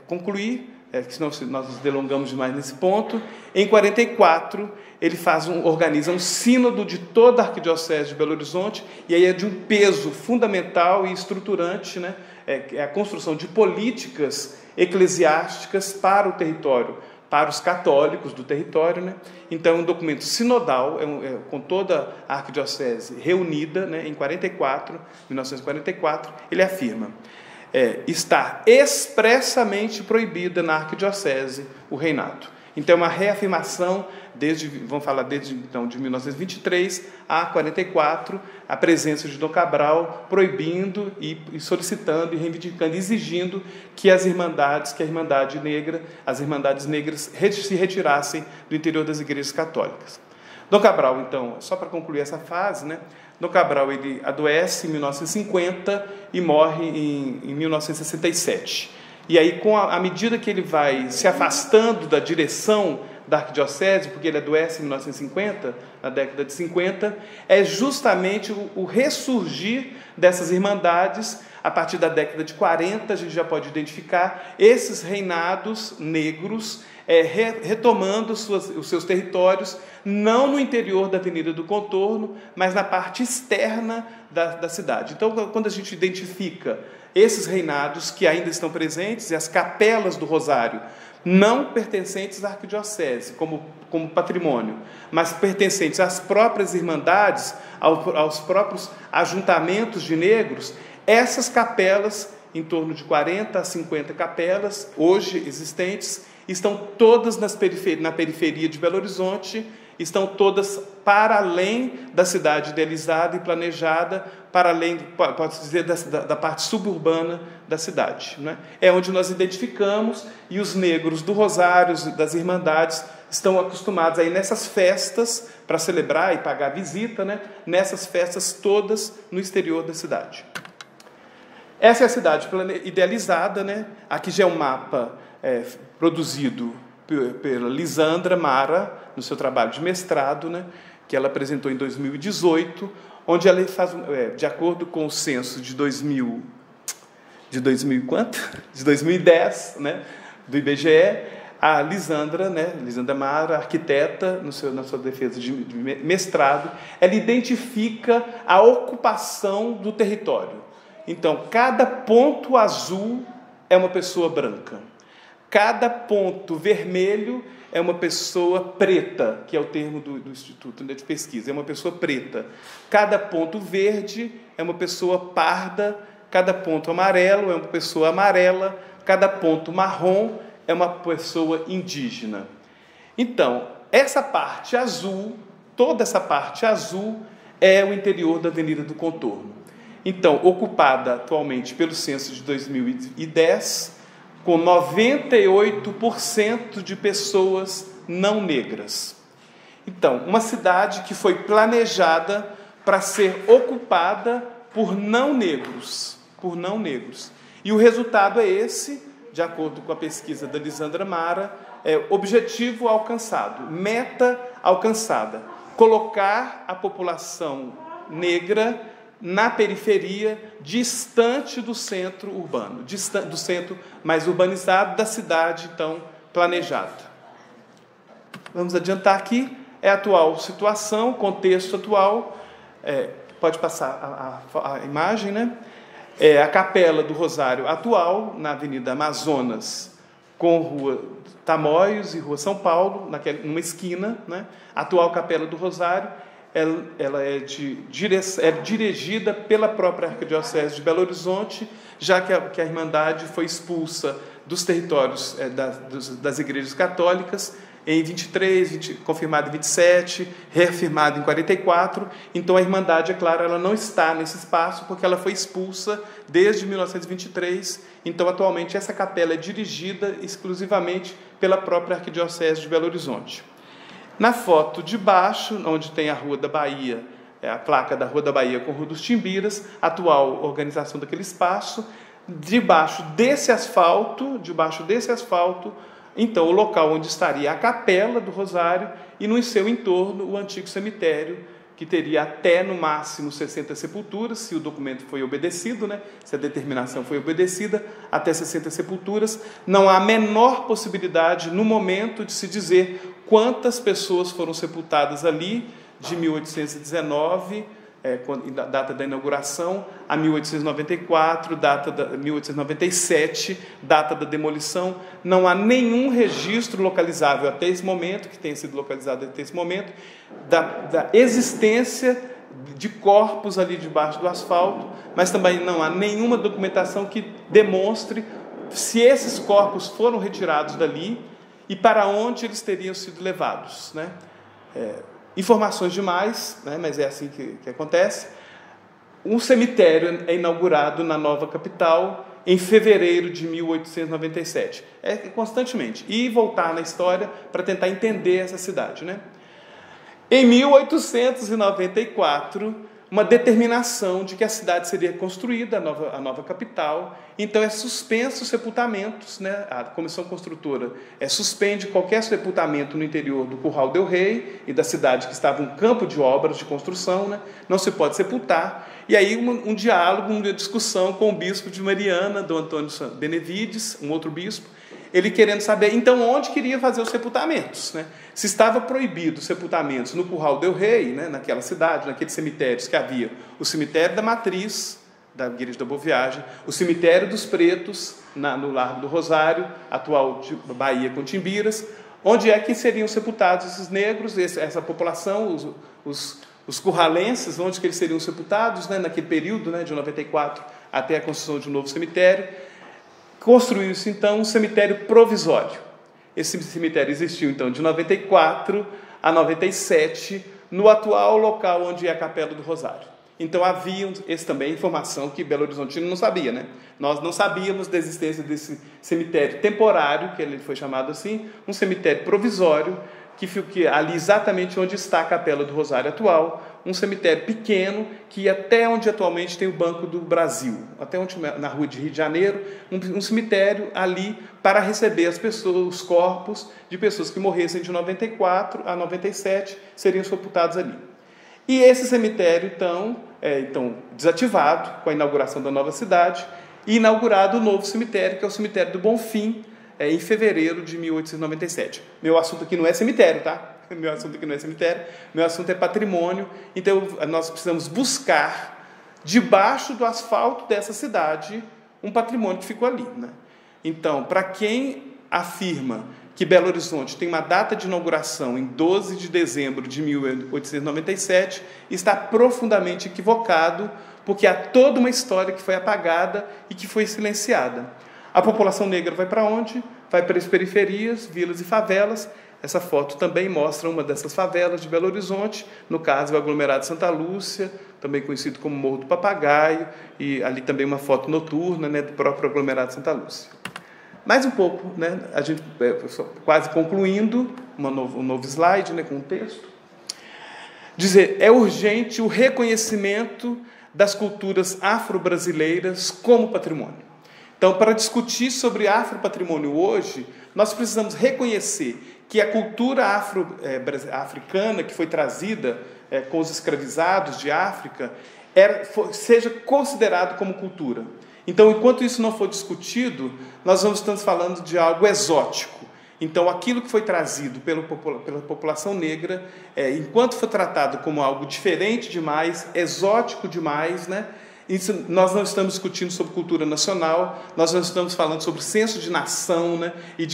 concluir, senão nós nos delongamos demais nesse ponto, em 44, ele organiza um sínodo de toda a Arquidiocese de Belo Horizonte, e aí é de um peso fundamental e estruturante, né? É a construção de políticas eclesiásticas para o território, para os católicos do território, né? Então é um documento sinodal, com toda a Arquidiocese reunida, né? Em 1944, ele afirma: está expressamente proibida na Arquidiocese o reinado. Então, é uma reafirmação, vamos falar desde então, de 1923 a 44, a presença de Dom Cabral, proibindo e solicitando e reivindicando, exigindo que as irmandades negras se retirassem do interior das igrejas católicas. Dom Cabral, então, só para concluir essa fase, né? Dom Cabral, ele adoece em 1950 e morre em 1967. E aí, à medida que ele vai se afastando da direção da arquidiocese, porque ele adoece em 1950, na década de 50, é justamente o ressurgir dessas irmandades. A partir da década de 40, a gente já pode identificar esses reinados negros retomando os seus territórios, não no interior da Avenida do Contorno, mas na parte externa da cidade. Então, quando a gente identifica esses reinados que ainda estão presentes, e as capelas do Rosário, não pertencentes à arquidiocese como patrimônio, mas pertencentes às próprias irmandades, aos próprios ajuntamentos de negros, essas capelas, em torno de 40 a 50 capelas, hoje existentes, estão todas na periferia de Belo Horizonte, estão todas para além da cidade idealizada e planejada, para além, pode-se dizer, da parte suburbana da cidade, né? É onde nós identificamos, e os negros do Rosário, das Irmandades, estão acostumados a ir nessas festas para celebrar e pagar visita, né? Nessas festas todas no exterior da cidade. Essa é a cidade idealizada, né? Aqui já é um mapa produzido pela Lisandra Mara, no seu trabalho de mestrado, né, que ela apresentou em 2018, onde ela faz, de acordo com o censo de 2010, né, do IBGE, a Lisandra, né, Lisandra Mara, arquiteta, na sua defesa de mestrado, ela identifica a ocupação do território. Então, cada ponto azul é uma pessoa branca. Cada ponto vermelho é uma pessoa preta, que é o termo do Instituto de Pesquisa, é uma pessoa preta. Cada ponto verde é uma pessoa parda, cada ponto amarelo é uma pessoa amarela, cada ponto marrom é uma pessoa indígena. Então, essa parte azul, toda essa parte azul, é o interior da Avenida do Contorno. Então, ocupada atualmente pelo censo de 2010, com 98% de pessoas não negras. Então, uma cidade que foi planejada para ser ocupada por não negros, E o resultado é esse, de acordo com a pesquisa da Lisandra Mara, objetivo alcançado, meta alcançada, colocar a população negra na periferia, distante do centro urbano, do centro mais urbanizado da cidade, então, planejada. Vamos adiantar aqui, é a atual situação, contexto atual, pode passar a imagem, né? É a Capela do Rosário atual, na Avenida Amazonas, com Rua Tamoios e Rua São Paulo, numa esquina, né? A atual Capela do Rosário, ela é dirigida pela própria Arquidiocese de Belo Horizonte, já que a Irmandade foi expulsa dos territórios das igrejas católicas em 23, confirmado em 27, reafirmado em 44. Então, a Irmandade, é claro, ela não está nesse espaço, porque ela foi expulsa desde 1923. Então, atualmente, essa capela é dirigida exclusivamente pela própria Arquidiocese de Belo Horizonte. Na foto de baixo, onde tem a Rua da Bahia, a placa da Rua da Bahia com Rua dos Timbiras, atual organização daquele espaço, debaixo desse asfalto, então, o local onde estaria a Capela do Rosário e, no seu entorno, o antigo cemitério, que teria até, no máximo, 60 sepulturas, se o documento foi obedecido, né? Se a determinação foi obedecida, até 60 sepulturas. Não há a menor possibilidade, no momento, de se dizer quantas pessoas foram sepultadas ali, de 1819, data da inauguração, a 1894, data da 1897, data da demolição. Não há nenhum registro localizável até esse momento, que tenha sido localizado até esse momento, da existência de corpos ali debaixo do asfalto, mas também não há nenhuma documentação que demonstre se esses corpos foram retirados dali e para onde eles teriam sido levados, né? Informações demais, né, mas é assim que acontece. Um cemitério é inaugurado na nova capital em fevereiro de 1897. Constantemente. E voltar na história para tentar entender essa cidade, né? Em 1894, uma determinação de que a cidade seria construída, a nova capital. Então, é suspenso os sepultamentos, né? A comissão construtora suspende qualquer sepultamento no interior do Curral del Rei e da cidade, que estava um campo de obras de construção, né? Não se pode sepultar. E aí um diálogo, uma discussão com o bispo de Mariana, Dom Antônio Benevides, um outro bispo, ele querendo saber, então, onde queria fazer os sepultamentos, né? Se estava proibido os sepultamentos no Curral del Rei, né, naquela cidade, naqueles cemitérios que havia, o cemitério da Matriz, da Igreja da Boa Viagem, o cemitério dos Pretos, no Largo do Rosário, atual de Bahia com Timbiras, onde é que seriam sepultados esses negros, essa população, os curralenses, onde que eles seriam sepultados, né, naquele período, né, de 94 até a construção de um novo cemitério. Construiu-se, então, um cemitério provisório. Esse cemitério existiu, então, de 94 a 97, no atual local onde é a Capela do Rosário. Então, havia também informação que Belo Horizontino não sabia, né? Nós não sabíamos da existência desse cemitério temporário, que ele foi chamado assim, um cemitério provisório, que fica ali exatamente onde está a Capela do Rosário atual, um cemitério pequeno, que até onde atualmente tem o Banco do Brasil, até onde, na rua de Rio de Janeiro, um cemitério ali para receber as pessoas, os corpos de pessoas que morressem de 94 a 97, seriam sepultados ali. E esse cemitério, então, desativado com a inauguração da nova cidade, e inaugurado o novo cemitério, que é o cemitério do Bonfim, em fevereiro de 1897. Meu assunto aqui não é cemitério, tá? Meu assunto aqui não é cemitério, meu assunto é patrimônio. Então, nós precisamos buscar, debaixo do asfalto dessa cidade, um patrimônio que ficou ali, né? Então, para quem afirma que Belo Horizonte tem uma data de inauguração em 12 de dezembro de 1897, está profundamente equivocado, porque há toda uma história que foi apagada e que foi silenciada. A população negra vai para onde? Vai para as periferias, vilas e favelas. Essa foto também mostra uma dessas favelas de Belo Horizonte, no caso o aglomerado Santa Lúcia, também conhecido como Morro do Papagaio, e ali também uma foto noturna, né, do próprio aglomerado Santa Lúcia. Mais um pouco, né, a gente quase concluindo, um novo slide, né, com o texto. dizer, é urgente o reconhecimento das culturas afro-brasileiras como patrimônio. Então, para discutir sobre afropatrimônio hoje, nós precisamos reconhecer que a cultura africana que foi trazida com os escravizados de África seja considerado como cultura. Então, enquanto isso não for discutido, nós estamos falando de algo exótico. Então, aquilo que foi trazido pela população negra, enquanto foi tratado como algo diferente demais, exótico demais, né? Isso, nós não estamos discutindo sobre cultura nacional, nós não estamos falando sobre senso de nação, né? e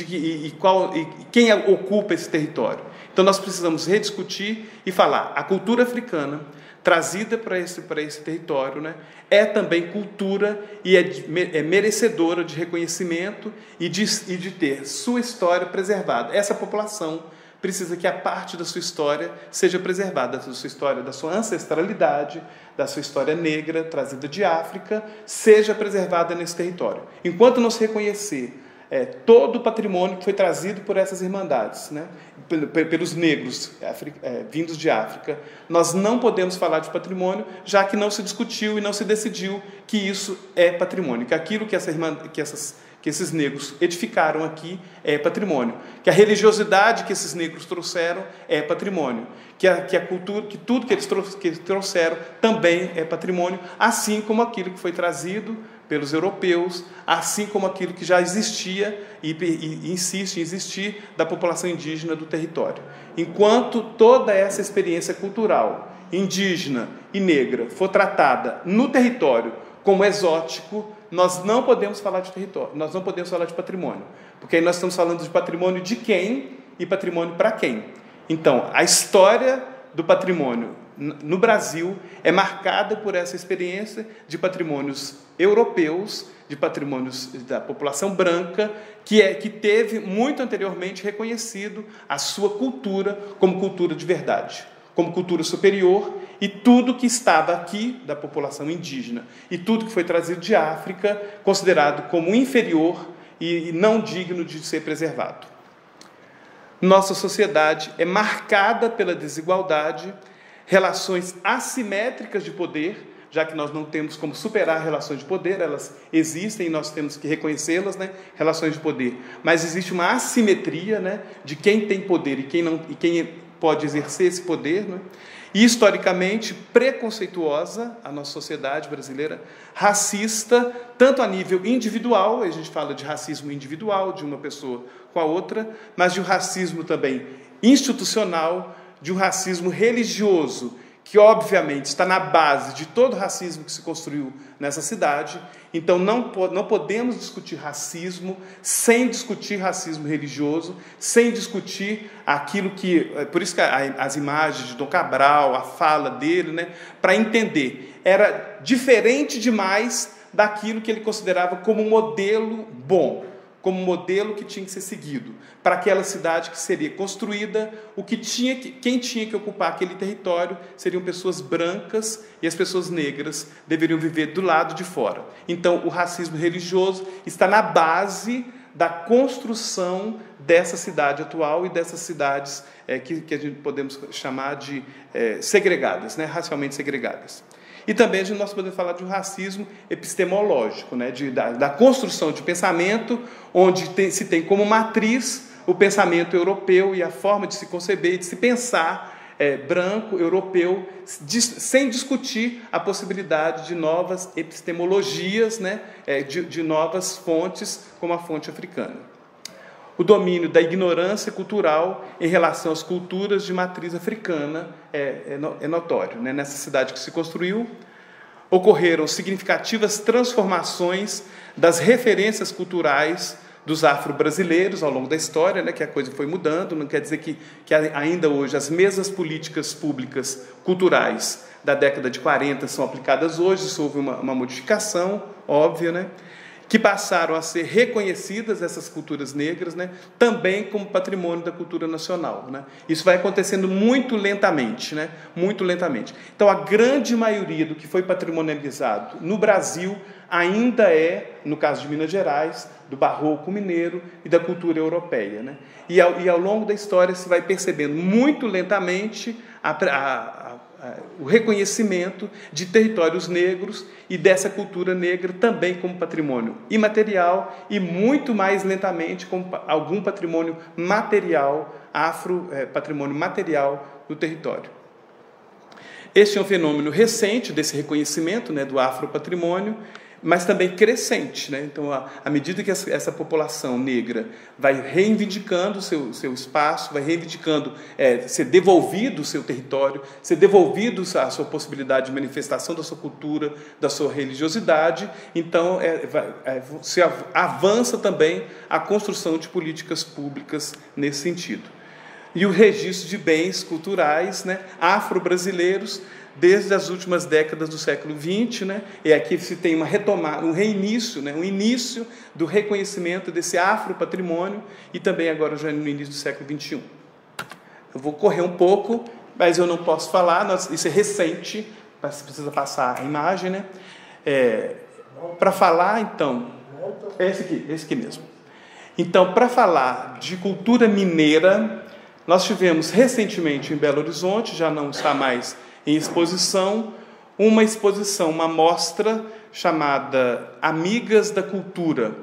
quem ocupa esse território. Então, nós precisamos rediscutir e falar a cultura africana trazida para esse território, né, é também cultura e é merecedora de reconhecimento e de ter sua história preservada. Essa população precisa que a parte da sua história seja preservada, da sua história, da sua ancestralidade, da sua história negra, trazida de África, seja preservada nesse território. Enquanto não se reconhecer todo o patrimônio que foi trazido por essas irmandades, né, pelos negros vindos de África, nós não podemos falar de patrimônio, já que não se discutiu e não se decidiu que isso é patrimônio, que aquilo que esses negros edificaram aqui é patrimônio, que a religiosidade que esses negros trouxeram é patrimônio, que a cultura, que tudo que eles trouxeram também é patrimônio, assim como aquilo que foi trazido pelos europeus, assim como aquilo que já existia e insiste em existir da população indígena do território. Enquanto toda essa experiência cultural indígena e negra for tratada no território como exótico, nós não podemos falar de território, nós não podemos falar de patrimônio, porque aí nós estamos falando de patrimônio de quem e patrimônio para quem. Então, a história do patrimônio no Brasil é marcada por essa experiência de patrimônios europeus, de patrimônios da população branca, que teve muito anteriormente reconhecido a sua cultura como cultura de verdade, como cultura superior, e tudo que estava aqui da população indígena e tudo que foi trazido de África considerado como inferior e não digno de ser preservado. Nossa sociedade é marcada pela desigualdade, relações assimétricas de poder, já que nós não temos como superar relações de poder, elas existem e nós temos que reconhecê-las, né? Relações de poder. Mas existe uma assimetria, né? De quem tem poder e quem pode exercer esse poder, né? E, historicamente, preconceituosa, a nossa sociedade brasileira, racista, tanto a nível individual, a gente fala de racismo individual, de uma pessoa com a outra, mas de um racismo também institucional, de um racismo religioso, que obviamente está na base de todo o racismo que se construiu nessa cidade. Então não podemos discutir racismo sem discutir racismo religioso, sem discutir aquilo que... Por isso que as imagens de Dom Cabral, a fala dele, né, para entender, era diferente demais daquilo que ele considerava como um modelo bom, como um modelo que tinha que ser seguido para aquela cidade que seria construída. Quem tinha que ocupar aquele território seriam pessoas brancas, e as pessoas negras deveriam viver do lado de fora. Então, o racismo religioso está na base da construção dessa cidade atual e dessas cidades que a gente podemos chamar de segregadas, né? Racialmente segregadas. E também nós podemos falar de um racismo epistemológico, né? Da construção de pensamento, onde se tem como matriz o pensamento europeu e a forma de se conceber e de se pensar branco, europeu, sem discutir a possibilidade de novas epistemologias, né? De novas fontes, como a fonte africana. O domínio da ignorância cultural em relação às culturas de matriz africana é notório, né? Nessa cidade que se construiu, ocorreram significativas transformações das referências culturais dos afro-brasileiros ao longo da história, né? Que a coisa foi mudando, não quer dizer que ainda hoje as mesmas políticas públicas culturais da década de 40 são aplicadas hoje, isso houve uma modificação óbvia, né? Que passaram a ser reconhecidas, essas culturas negras, né, também como patrimônio da cultura nacional, né? Isso vai acontecendo muito lentamente, né? Muito lentamente. Então, a grande maioria do que foi patrimonializado no Brasil ainda no caso de Minas Gerais, do barroco mineiro e da cultura europeia, né? E ao longo da história se vai percebendo muito lentamente a o reconhecimento de territórios negros e dessa cultura negra também como patrimônio imaterial e muito mais lentamente como algum patrimônio material, patrimônio material do território. Este é um fenômeno recente desse reconhecimento, né, do afropatrimônio, mas também crescente, né? Então, à medida que essa população negra vai reivindicando o seu espaço, vai reivindicando ser devolvido o seu território, ser devolvido a sua possibilidade de manifestação da sua cultura, da sua religiosidade, então se avança também a construção de políticas públicas nesse sentido. E o registro de bens culturais, né, afro-brasileiros, desde as últimas décadas do século XX, né? E aqui se tem uma retomada, um reinício, né? Um início do reconhecimento desse afropatrimônio e também agora já no início do século XXI. Eu vou correr um pouco, mas eu não posso falar, isso é recente, mas precisa passar a imagem, né? Para falar, então, esse aqui mesmo. Então, para falar de cultura mineira, nós tivemos recentemente em Belo Horizonte, já não está mais em exposição, uma mostra chamada Amigas da Cultura,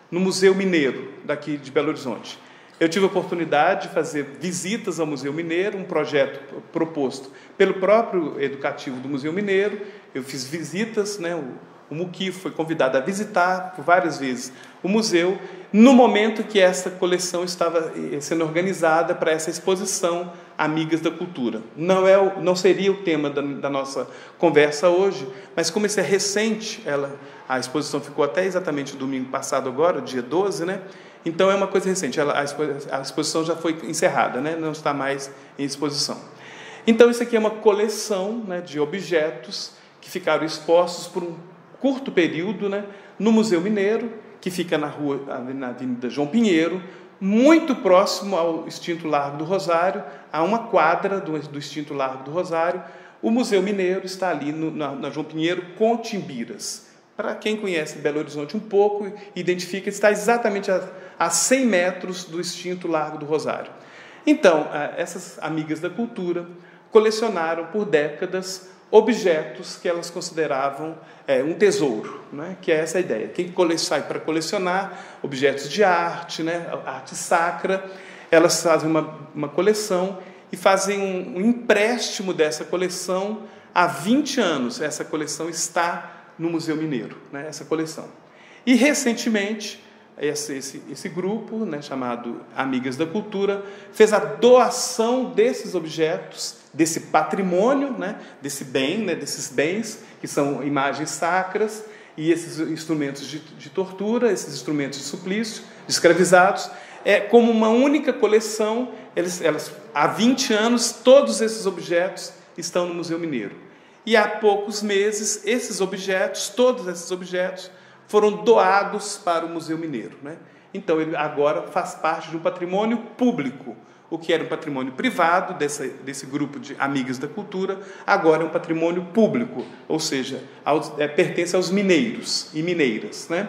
no Museu Mineiro, daqui de Belo Horizonte. Eu tive a oportunidade de fazer visitas ao Museu Mineiro, um projeto proposto pelo próprio educativo do Museu Mineiro. Eu fiz visitas, né? O Muqui foi convidado a visitar por várias vezes o museu, no momento que essa coleção estava sendo organizada para essa exposição Amigas da Cultura. Não seria o tema da nossa conversa hoje, mas como isso é recente, a exposição ficou até exatamente domingo passado agora, dia 12, né? Então é uma coisa recente, a exposição já foi encerrada, né? Não está mais em exposição. Então isso aqui é uma coleção, né, de objetos que ficaram expostos por um curto período, né, no Museu Mineiro, que fica na Avenida João Pinheiro, muito próximo ao extinto Largo do Rosário, a uma quadra do extinto Largo do Rosário. O Museu Mineiro está ali na João Pinheiro com Timbiras. Para quem conhece Belo Horizonte um pouco, identifica, está exatamente a 100 metros do extinto Largo do Rosário. Então, essas amigas da cultura colecionaram por décadas objetos que elas consideravam um tesouro, né? Que é essa ideia. Quem sai para colecionar objetos de arte, né? Arte sacra, elas fazem uma coleção e fazem um empréstimo dessa coleção há 20 anos. Essa coleção está no Museu Mineiro, né? Essa coleção. E, recentemente, esse grupo, né, chamado Amigas da Cultura, fez a doação desses objetos, desse patrimônio, né, desse bem, né, desses bens, que são imagens sacras, e esses instrumentos de tortura, esses instrumentos de suplício, de escravizados, como uma única coleção. Há 20 anos, todos esses objetos estão no Museu Mineiro. E há poucos meses, todos esses objetos, foram doados para o Museu Mineiro, né? Então, ele agora faz parte de um patrimônio público. O que era um patrimônio privado desse grupo de Amigas da Cultura, agora é um patrimônio público, ou seja, pertence aos mineiros e mineiras, né?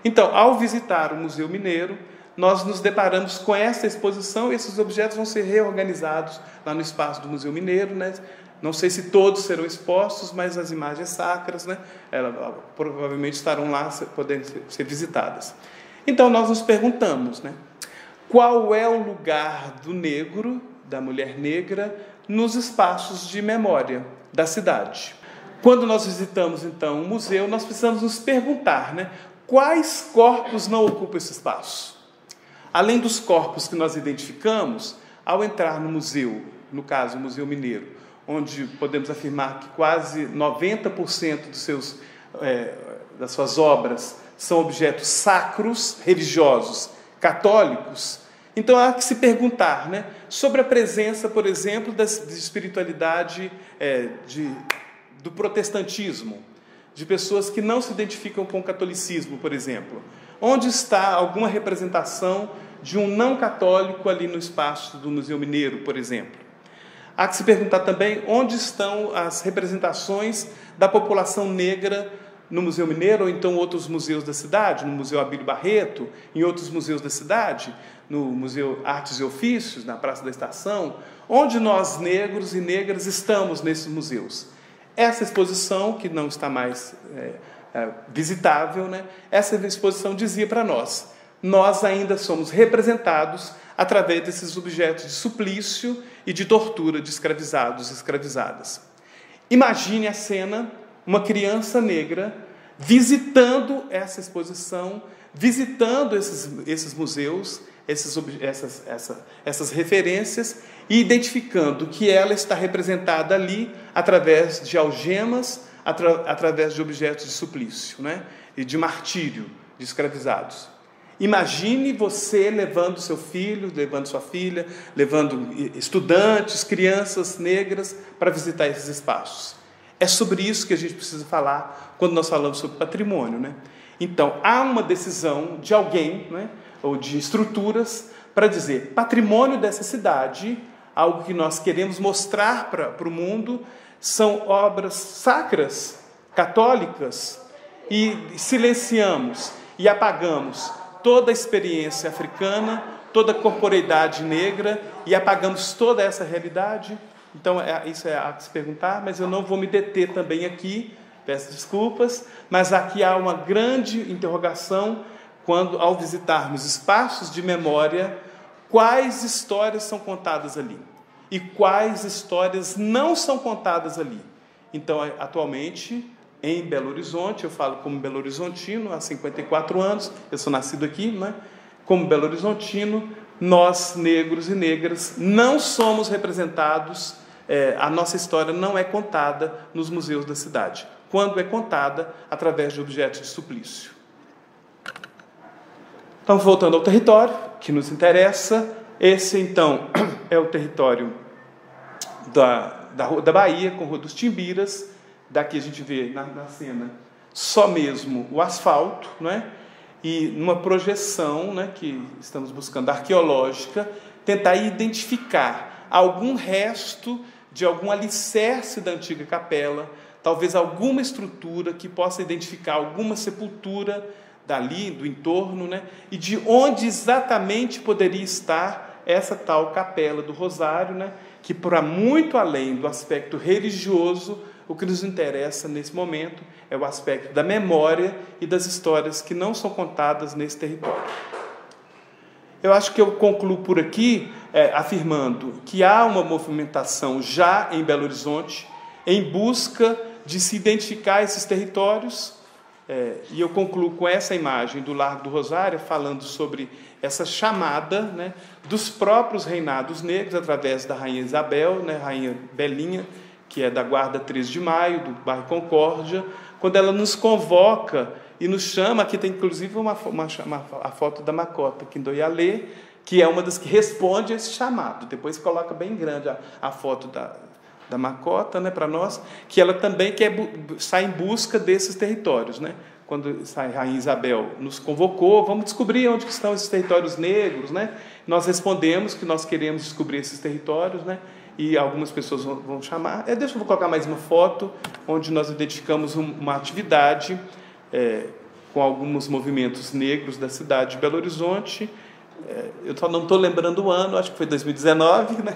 Então, ao visitar o Museu Mineiro, nós nos deparamos com essa exposição e esses objetos vão ser reorganizados lá no espaço do Museu Mineiro, né? Não sei se todos serão expostos, mas as imagens sacras, né, provavelmente estarão lá, podendo ser visitadas. Então, nós nos perguntamos, né, qual é o lugar do negro, da mulher negra, nos espaços de memória da cidade? Quando nós visitamos, então, o museu, nós precisamos nos perguntar, né, quais corpos não ocupam esse espaço? Além dos corpos que nós identificamos, ao entrar no museu, no caso, o Museu Mineiro, onde podemos afirmar que quase 90% das suas obras são objetos sacros, religiosos, católicos. Então, há que se perguntar, né, sobre a presença, por exemplo, de espiritualidade do protestantismo, de pessoas que não se identificam com o catolicismo, por exemplo. Onde está alguma representação de um não católico ali no espaço do Museu Mineiro, por exemplo? Há que se perguntar também onde estão as representações da população negra no Museu Mineiro, ou então outros museus da cidade, no Museu Abílio Barreto, em outros museus da cidade, no Museu Artes e Ofícios, na Praça da Estação, onde nós, negros e negras, estamos nesses museus. Essa exposição, que não está mais visitável, né? Essa exposição dizia para nós ainda somos representados através desses objetos de suplício e de tortura de escravizados e escravizadas. Imagine a cena, uma criança negra visitando essa exposição, visitando esses museus, essas referências, e identificando que ela está representada ali através de algemas, através de objetos de suplício, né? E de martírio de escravizados. Imagine você levando seu filho, levando sua filha, levando estudantes, crianças negras para visitar esses espaços. É sobre isso que a gente precisa falar quando nós falamos sobre patrimônio, né? Então, há uma decisão de alguém, né, ou de estruturas, para dizer, patrimônio dessa cidade, algo que nós queremos mostrar para o mundo, são obras sacras, católicas, e silenciamos e apagamos toda a experiência africana, toda a corporeidade negra, e apagamos toda essa realidade. Então, isso é a se perguntar, mas eu não vou me deter também aqui, peço desculpas, mas aqui há uma grande interrogação quando, ao visitarmos espaços de memória, quais histórias são contadas ali e quais histórias não são contadas ali. Então, atualmente, em Belo Horizonte, eu falo como Belo Horizontino, há 54 anos, eu sou nascido aqui, né? Como Belo Horizontino, nós, negros e negras, não somos representados, a nossa história não é contada nos museus da cidade, quando é contada através de objetos de suplício. Então, voltando ao território que nos interessa, esse, então, é o território da Bahia, com a Rua dos Timbiras. Daqui a gente vê na cena só mesmo o asfalto, não é? E numa projeção, né, que estamos buscando, arqueológica, tentar identificar algum resto de algum alicerce da antiga capela, talvez alguma estrutura que possa identificar alguma sepultura dali, do entorno, né? E de onde exatamente poderia estar essa tal Capela do Rosário, né? Que, para muito além do aspecto religioso, o que nos interessa nesse momento é o aspecto da memória e das histórias que não são contadas nesse território. Eu acho que eu concluo por aqui afirmando que há uma movimentação já em Belo Horizonte em busca de se identificar esses territórios, e eu concluo com essa imagem do Largo do Rosário, falando sobre essa chamada, né, dos próprios reinados negros, através da Rainha Isabel, né, Rainha Belinha, que é da Guarda 13 de Maio, do bairro Concórdia, quando ela nos convoca e nos chama. Aqui tem inclusive a foto da Macota Kindoyalê, que é uma das que responde a esse chamado. Depois coloca bem grande a foto da Macota, né, para nós, que ela também sai em busca desses territórios, né? Quando a Rainha Isabel nos convocou, vamos descobrir onde estão esses territórios negros, né? Nós respondemos que nós queremos descobrir esses territórios, né? E algumas pessoas vão chamar. Deixa eu colocar mais uma foto, onde nós identificamos uma atividade com alguns movimentos negros da cidade de Belo Horizonte. Eu só não estou lembrando o ano, acho que foi 2019, né?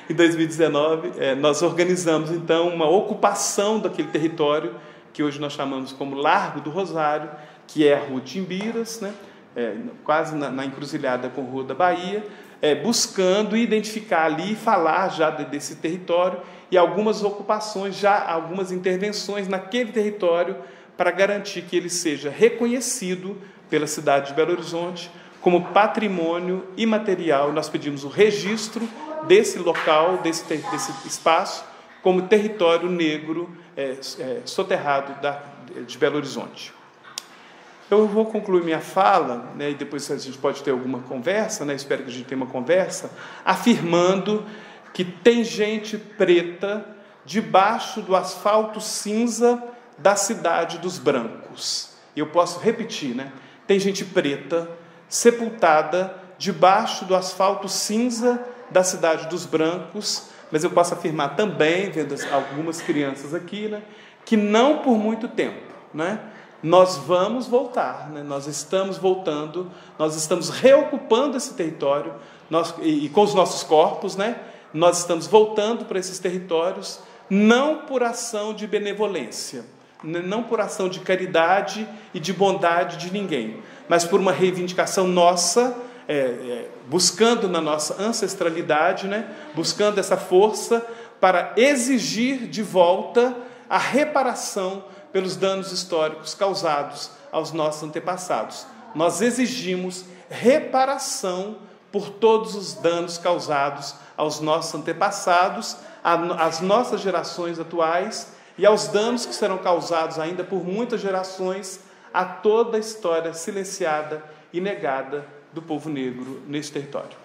Em 2019, nós organizamos, então, uma ocupação daquele território, que hoje nós chamamos como Largo do Rosário, que é a Rua Timbiras, né? Quase na encruzilhada com a Rua da Bahia, buscando identificar ali e falar já desse território e algumas ocupações, já algumas intervenções naquele território para garantir que ele seja reconhecido pela cidade de Belo Horizonte como patrimônio imaterial. Nós pedimos o registro desse local, desse espaço, como território negro soterrado de Belo Horizonte. Eu vou concluir minha fala, né, e depois a gente pode ter alguma conversa, né, espero que a gente tenha uma conversa, afirmando que tem gente preta debaixo do asfalto cinza da cidade dos brancos. Eu posso repetir, né? Tem gente preta sepultada debaixo do asfalto cinza da cidade dos brancos, mas eu posso afirmar também, vendo algumas crianças aqui, né, que não por muito tempo, né? Nós vamos voltar, né? Nós estamos voltando, nós estamos reocupando esse território, e com os nossos corpos, né? Nós estamos voltando para esses territórios, não por ação de benevolência, não por ação de caridade e de bondade de ninguém, mas por uma reivindicação nossa, buscando na nossa ancestralidade, né? Buscando essa força para exigir de volta a reparação pelos danos históricos causados aos nossos antepassados. Nós exigimos reparação por todos os danos causados aos nossos antepassados, às nossas gerações atuais e aos danos que serão causados ainda por muitas gerações a toda a história silenciada e negada do povo negro nesse território.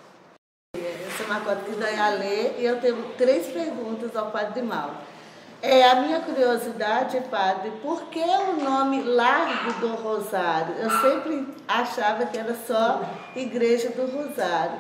Eu sou Marcota Kidayalê e eu tenho 3 perguntas ao Padre Mauro. A minha curiosidade, Padre, por que o nome Largo do Rosário? Eu sempre achava que era só Igreja do Rosário.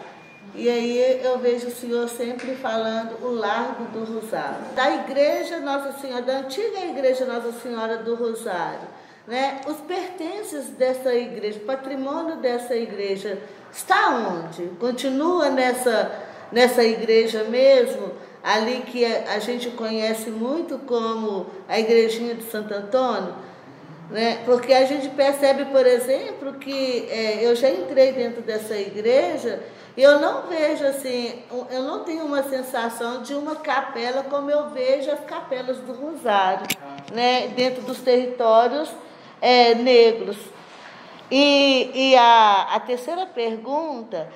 E aí eu vejo o senhor sempre falando o Largo do Rosário. Da Igreja Nossa Senhora, da antiga Igreja Nossa Senhora do Rosário, né? Os pertences dessa igreja, o patrimônio dessa igreja, está onde? Continua nessa igreja mesmo? Ali que a gente conhece muito como a Igrejinha de Santo Antônio, né? Porque a gente percebe, por exemplo, que eu já entrei dentro dessa igreja e eu não vejo assim, eu não tenho uma sensação de uma capela como eu vejo as capelas do Rosário, né? Dentro dos territórios negros. E a terceira pergunta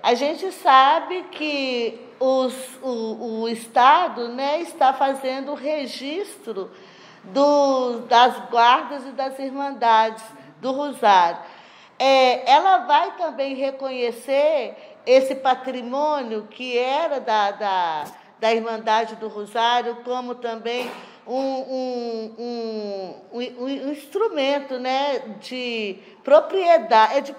a gente sabe que o Estado, né, está fazendo o registro das guardas e das irmandades do Rosário. Ela vai também reconhecer esse patrimônio que era da Irmandade do Rosário como também um instrumento, né, de propriedade,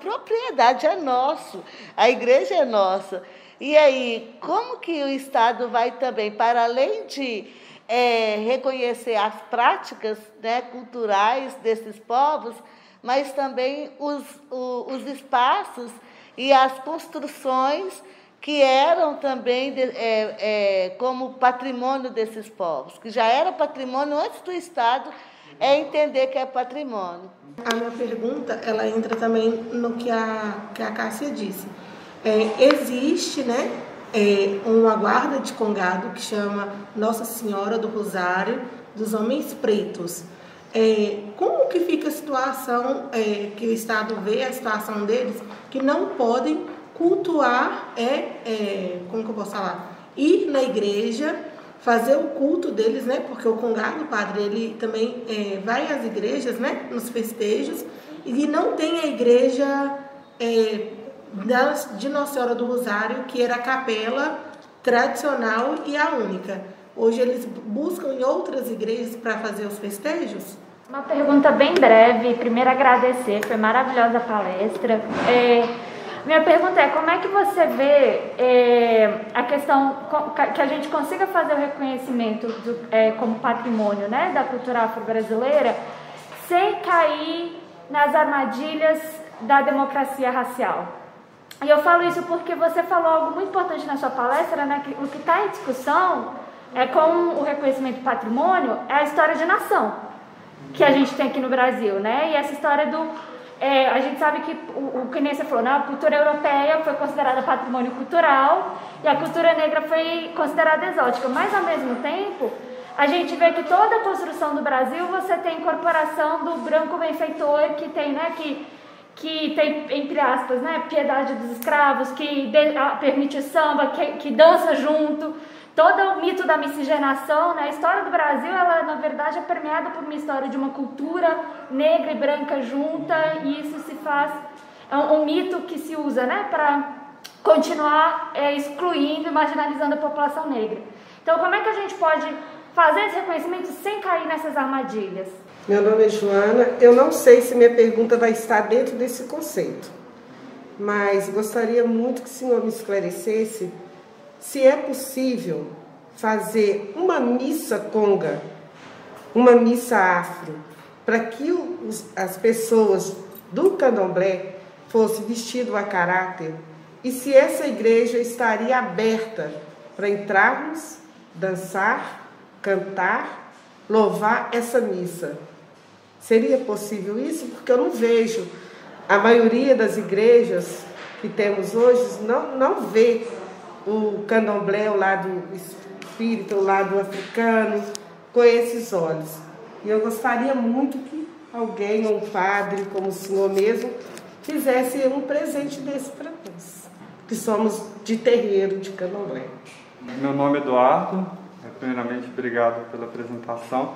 é nosso, a igreja é nossa. E aí, como que o Estado vai também, para além de reconhecer as práticas, né, culturais desses povos, mas também os espaços e as construções que eram também como patrimônio desses povos, que já era patrimônio antes do Estado entender que é patrimônio. A minha pergunta, ela entra também no que a Cássia disse. Existe, né, uma guarda de Congado que chama Nossa Senhora do Rosário dos Homens Pretos. Como que fica a situação que o Estado vê, a situação deles, que não podem cultuar, como que eu posso falar? Ir na igreja, fazer o culto deles, né? Porque o Congado, o padre, ele também vai às igrejas, né? Nos festejos, e não tem a igreja de Nossa Senhora do Rosário, que era a capela tradicional e a única. Hoje eles buscam em outras igrejas para fazer os festejos? Uma pergunta bem breve. Primeiro agradecer, foi maravilhosa a palestra. Minha pergunta é, como é que você vê a questão que a gente consiga fazer o reconhecimento como patrimônio, né, da cultura afro-brasileira sem cair nas armadilhas da democracia racial? E eu falo isso porque você falou algo muito importante na sua palestra, né, que o que está em discussão com o reconhecimento do patrimônio é a história de nação que a gente tem aqui no Brasil, né? E essa história a gente sabe que o que nem você falou, né? A cultura europeia foi considerada patrimônio cultural e a cultura negra foi considerada exótica, mas ao mesmo tempo a gente vê que toda a construção do Brasil você tem incorporação do branco benfeitor que tem, né, que tem, entre aspas, né, piedade dos escravos, que permite samba, que dança junto. Todo o mito da miscigenação, né? A história do Brasil, ela na verdade é permeada por uma história de uma cultura negra e branca junta, e isso se faz um mito que se usa, né, para continuar excluindo e marginalizando a população negra. Então, como é que a gente pode fazer esse reconhecimento sem cair nessas armadilhas? Meu nome é Joana. Eu não sei se minha pergunta vai estar dentro desse conceito, mas gostaria muito que o senhor me esclarecesse se é possível fazer uma missa conga, uma missa afro, para que as pessoas do candomblé fossem vestidas a caráter e se essa igreja estaria aberta para entrarmos, dançar, cantar, louvar essa missa. Seria possível isso? Porque eu não vejo. A maioria das igrejas que temos hoje não vê o candomblé, o lado espírita, o lado africano, com esses olhos. E eu gostaria muito que alguém, um padre, como o senhor mesmo, fizesse um presente desse para nós, que somos de terreiro de candomblé. Meu nome é Eduardo. Primeiramente, obrigado pela apresentação.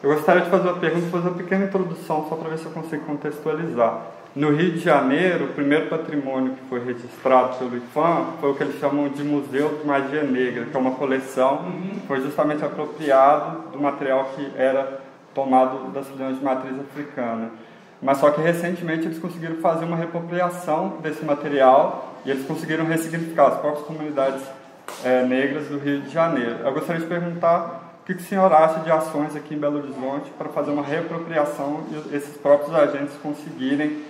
Eu gostaria de fazer uma pergunta, fazer uma pequena introdução, só para ver se eu consigo contextualizar. No Rio de Janeiro, o primeiro patrimônio que foi registrado pelo IPHAN foi o que eles chamam de Museu de Magia Negra, que é uma coleção que foi justamente apropriado do material que era tomado das religiões de matriz africana. Mas só que recentemente eles conseguiram fazer uma reapropriação desse material e eles conseguiram ressignificar as próprias comunidades negras do Rio de Janeiro. Eu gostaria de perguntar o que o senhor acha de ações aqui em Belo Horizonte para fazer uma reapropriação e esses próprios agentes conseguirem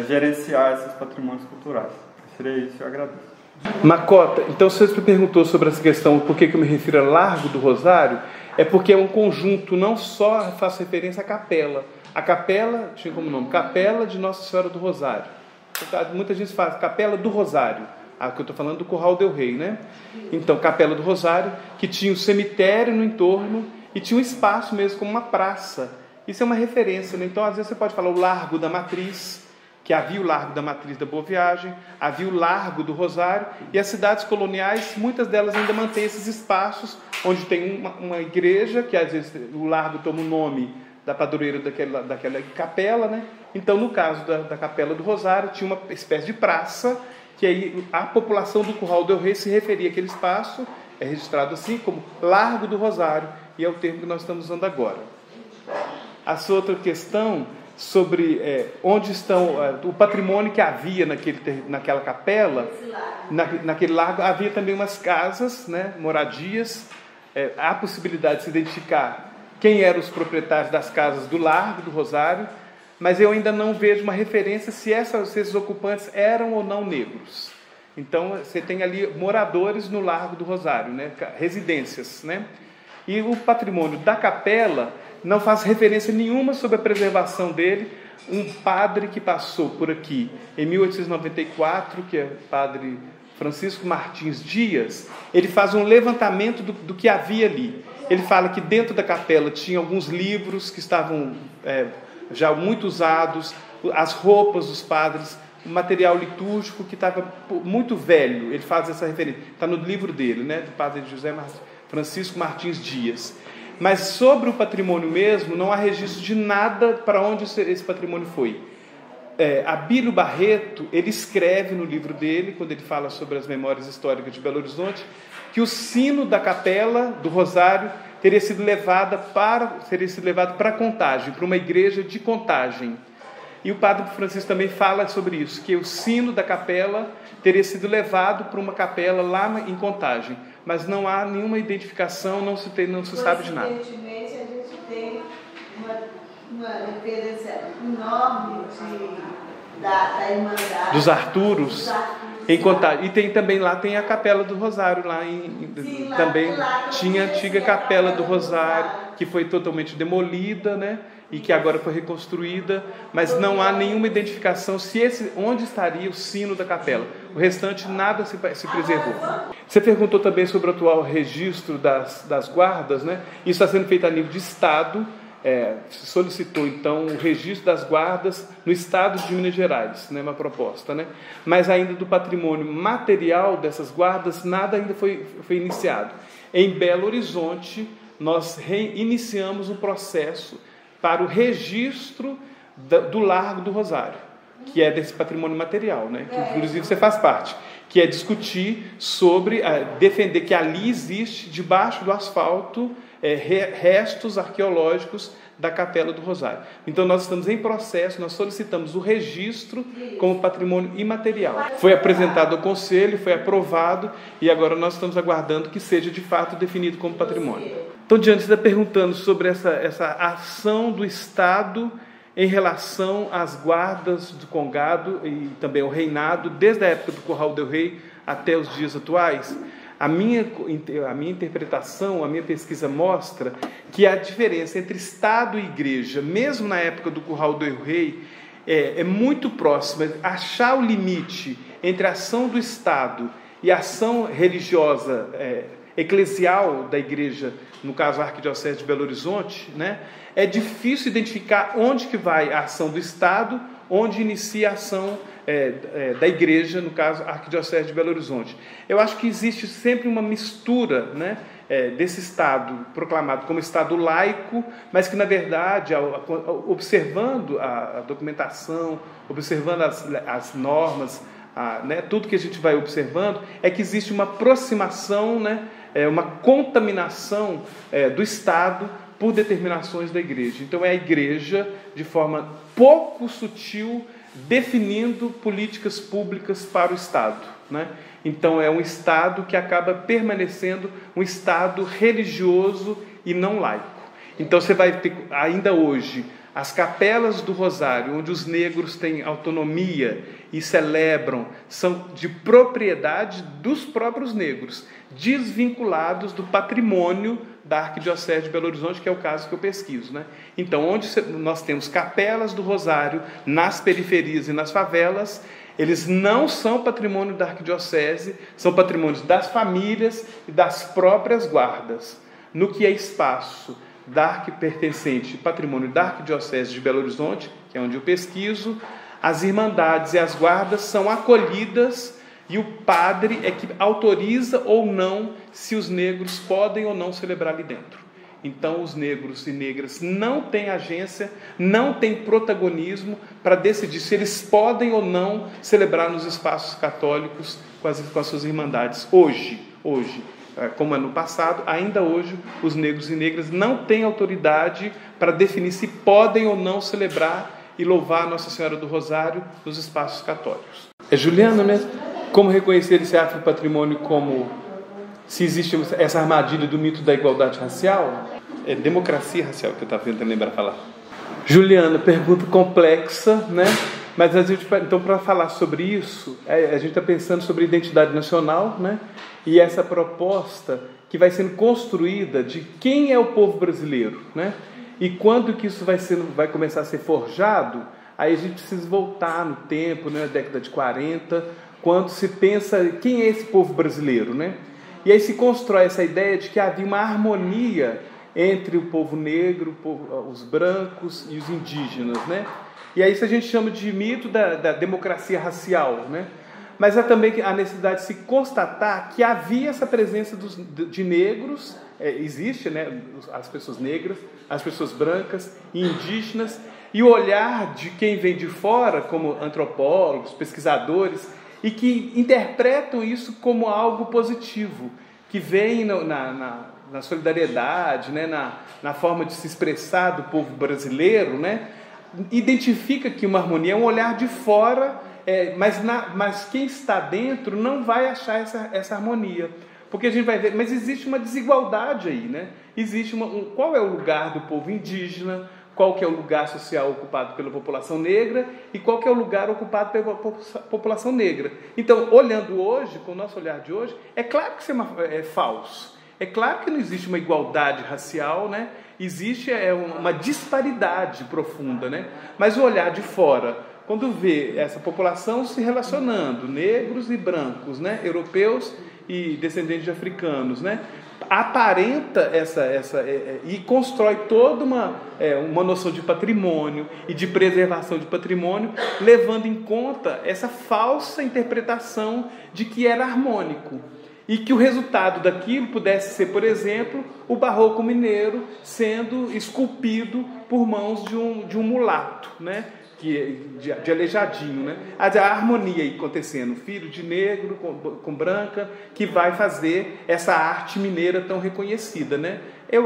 gerenciar esses patrimônios culturais. Seria isso, eu agradeço. Macota, então você me perguntou sobre essa questão, por que eu me refiro a Largo do Rosário, é porque é um conjunto, não só faço referência à capela. A capela, tinha como nome, Capela de Nossa Senhora do Rosário. Muita gente fala Capela do Rosário. Que eu estou falando do Curral del Rei, né? Então, Capela do Rosário, que tinha um cemitério no entorno e tinha um espaço mesmo como uma praça. Isso é uma referência, né? Então, às vezes você pode falar o Largo da Matriz, que havia o Largo da Matriz da Boa Viagem, havia o Largo do Rosário, e as cidades coloniais, muitas delas ainda mantêm esses espaços onde tem uma igreja, que às vezes o Largo toma o nome da padroeira daquela capela, né? Então, no caso da Capela do Rosário, tinha uma espécie de praça, que aí a população do Curral del Rei se referia àquele espaço, é registrado assim como Largo do Rosário, e é o termo que nós estamos usando agora. A sua outra questão sobre onde estão o patrimônio que havia naquela capela, naquele largo, havia também umas casas, né, moradias. Há a possibilidade de se identificar quem eram os proprietários das casas do Largo do Rosário, mas eu ainda não vejo uma referência se esses ocupantes eram ou não negros. Então, você tem ali moradores no Largo do Rosário, né? Residências, né? E o patrimônio da capela não faz referência nenhuma sobre a preservação dele. Um padre que passou por aqui em 1894, que é o padre Francisco Martins Dias, ele faz um levantamento do que havia ali. Ele fala que dentro da capela tinha alguns livros que estavam já muito usados, as roupas dos padres, o material litúrgico que estava muito velho. Ele faz essa referência, está no livro dele, né, do padre José Francisco Martins Dias. Mas sobre o patrimônio mesmo, não há registro de nada para onde esse patrimônio foi. Abílio Barreto, ele escreve no livro dele, quando ele fala sobre as memórias históricas de Belo Horizonte, que o sino da capela do Rosário teria sido levado para Contagem, para uma igreja de Contagem. E o padre Francisco também fala sobre isso, que o sino da capela teria sido levado para uma capela lá em Contagem, mas não há nenhuma identificação, não se sabe de nada. Coincidentemente, a gente tem uma referência enorme da Irmandade dos Arturos em Contagem. E tem também lá tem a Capela do Rosário, também tinha a antiga Capela do Rosário, que foi totalmente demolida, né? E que agora foi reconstruída, mas não há nenhuma identificação onde estaria o sino da capela. O restante nada se preservou. Você perguntou também sobre o atual registro das guardas, né? Isso está sendo feito a nível de Estado. Se solicitou então o registro das guardas no estado de Minas Gerais, né, uma proposta, né? Mas ainda do patrimônio material dessas guardas nada ainda foi iniciado. Em Belo Horizonte nós reiniciamos o processo para o registro do Largo do Rosário, que é desse patrimônio material, né? Que inclusive você faz parte, que é discutir sobre defender que ali existe debaixo do asfalto restos arqueológicos da Capela do Rosário. Então nós estamos em processo, nós solicitamos o registro como patrimônio imaterial. Foi apresentado ao Conselho, foi aprovado e agora nós estamos aguardando que seja de fato definido como patrimônio. Então, Diante está perguntando sobre essa ação do Estado em relação às guardas do Congado e também ao reinado, desde a época do Curral del Rei até os dias atuais. A minha interpretação, a minha pesquisa mostra que a diferença entre Estado e Igreja, mesmo na época do Curral del Rei, é muito próxima. Achar o limite entre a ação do Estado e a ação religiosa eclesial da Igreja, no caso a Arquidiocese de Belo Horizonte, né, é difícil identificar onde que vai a ação do Estado, onde inicia a ação da Igreja, no caso a Arquidiocese de Belo Horizonte. Eu acho que existe sempre uma mistura, né, desse Estado proclamado como Estado laico, mas que, na verdade, observando a documentação, observando as normas, né, tudo que a gente vai observando, é que existe uma aproximação, né, uma contaminação do Estado por determinações da Igreja. Então, é a Igreja, de forma pouco sutil, definindo políticas públicas para o Estado, né? Então, é um Estado que acaba permanecendo um Estado religioso e não laico. Então, você vai ter, ainda hoje, as capelas do Rosário, onde os negros têm autonomia e celebram, são de propriedade dos próprios negros, desvinculados do patrimônio da Arquidiocese de Belo Horizonte, que é o caso que eu pesquiso, né? Então, onde nós temos capelas do Rosário, nas periferias e nas favelas, eles não são patrimônio da Arquidiocese, são patrimônios das famílias e das próprias guardas. No que é espaço pertencente patrimônio da Arquidiocese de Belo Horizonte, que é onde eu pesquiso, as irmandades e as guardas são acolhidas e o padre é que autoriza ou não se os negros podem ou não celebrar ali dentro. Então, os negros e negras não têm agência, não têm protagonismo para decidir se eles podem ou não celebrar nos espaços católicos com as suas irmandades. Hoje, como é no passado, ainda hoje, os negros e negras não têm autoridade para definir se podem ou não celebrar e louvar Nossa Senhora do Rosário nos espaços católicos. É Juliana mesmo? Como reconhecer esse afropatrimônio como, se existe essa armadilha do mito da igualdade racial? É democracia racial que eu estava tentando lembrar falar. Juliana, pergunta complexa, né? Mas a gente, então, para falar sobre isso, a gente está pensando sobre identidade nacional, né? E essa proposta que vai sendo construída de quem é o povo brasileiro, né? E quando que isso vai começar a ser forjado, aí a gente precisa voltar no tempo, né? Na década de 40, quando se pensa quem é esse povo brasileiro, né? E aí se constrói essa ideia de que havia uma harmonia entre o povo negro, os brancos e os indígenas, né? E aí isso a gente chama de mito da democracia racial, né? Mas há também a necessidade de se constatar que havia essa presença de negros, existe, né? As pessoas negras, as pessoas brancas e indígenas, e o olhar de quem vem de fora, como antropólogos, pesquisadores, e que interpretam isso como algo positivo, que vem na solidariedade, né? na forma de se expressar do povo brasileiro, né? Identifica que uma harmonia é um olhar de fora, mas quem está dentro não vai achar essa harmonia, porque a gente vai ver, mas existe uma desigualdade aí, né? Existe qual é o lugar do povo indígena, qual que é o lugar social ocupado pela população negra e qual que é o lugar ocupado pela população negra. Então, olhando hoje, com o nosso olhar de hoje, é claro que isso é falso. É claro que não existe uma igualdade racial, né? Existe uma disparidade profunda, né? Mas o olhar de fora, quando vê essa população se relacionando, negros e brancos, né? Europeus e descendentes de africanos, né? Aparenta e constrói toda uma noção de patrimônio e de preservação de patrimônio, levando em conta essa falsa interpretação de que era harmônico. E que o resultado daquilo pudesse ser, por exemplo, o barroco mineiro sendo esculpido por mãos de um mulato, né? De aleijadinho, né? A harmonia aí acontecendo, filho de negro com branca, que vai fazer essa arte mineira tão reconhecida, né?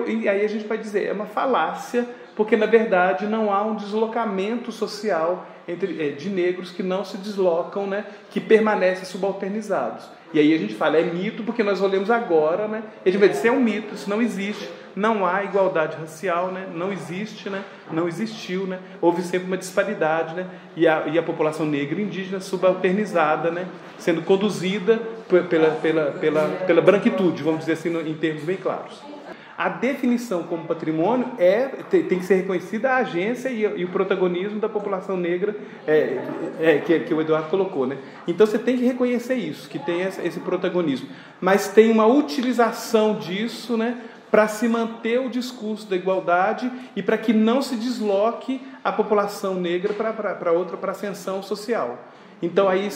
E aí a gente vai dizer, é uma falácia, porque na verdade não há um deslocamento social de negros que não se deslocam, né? Que permanecem subalternizados. E aí a gente fala, é mito porque nós olhamos agora, né? E a gente vai dizer, isso é um mito, isso não existe. Não há igualdade racial, né? Não existe, né? Não existiu, né? Houve sempre uma disparidade, né? E a população negra e indígena subalternizada, né? Sendo conduzida pela branquitude, vamos dizer assim, em termos bem claros. A definição como patrimônio tem que ser reconhecida a agência e o protagonismo da população negra que o Eduardo colocou, né? Então você tem que reconhecer isso, que tem esse protagonismo. Mas tem uma utilização disso, né, para se manter o discurso da igualdade e para que não se desloque a população negra para ascensão social. Então, aí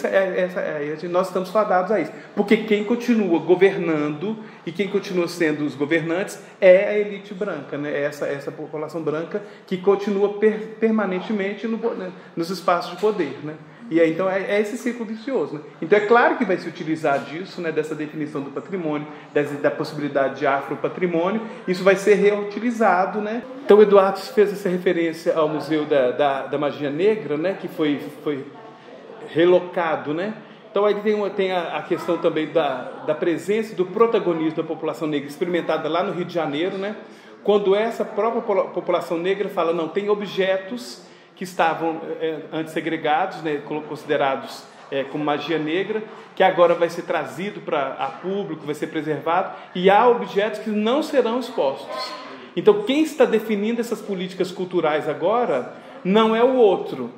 nós estamos fadados a isso. Porque quem continua governando e quem continua sendo os governantes é a elite branca, né? Essa população branca que continua permanentemente nos espaços de poder, né? E aí, então, é esse ciclo vicioso, né? Então, é claro que vai se utilizar disso, né, dessa definição do patrimônio, da possibilidade de afropatrimônio, isso vai ser reutilizado, né? Então, o Eduardo fez essa referência ao Museu da Magia Negra, né, que foi relocado, né? Então aí tem a questão também da presença, do protagonismo da população negra experimentada lá no Rio de Janeiro, né? Quando essa própria população negra fala, não, tem objetos que estavam antes segregados, né, considerados como magia negra, que agora vai ser trazido a público, vai ser preservado, e há objetos que não serão expostos. Então quem está definindo essas políticas culturais agora não é o outro,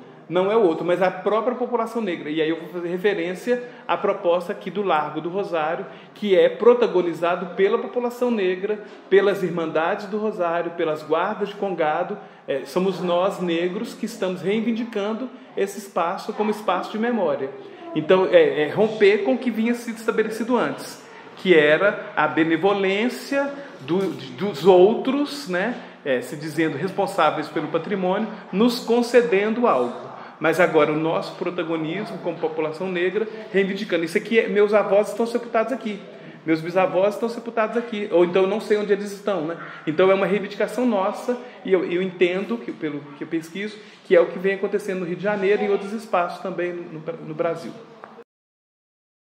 mas a própria população negra. E aí eu vou fazer referência à proposta aqui do Largo do Rosário, que é protagonizado pela população negra, pelas Irmandades do Rosário, pelas guardas de Congado. Somos nós, negros, que estamos reivindicando esse espaço como espaço de memória. Então, romper com o que vinha sido estabelecido antes, que era a benevolência dos outros, né? Se dizendo responsáveis pelo patrimônio, nos concedendo algo. Mas agora o nosso protagonismo como população negra, reivindicando. Isso aqui, meus avós estão sepultados aqui, meus bisavós estão sepultados aqui, ou então eu não sei onde eles estão, né? Então é uma reivindicação nossa, e eu entendo, pelo que eu pesquiso, que é o que vem acontecendo no Rio de Janeiro e em outros espaços também no Brasil.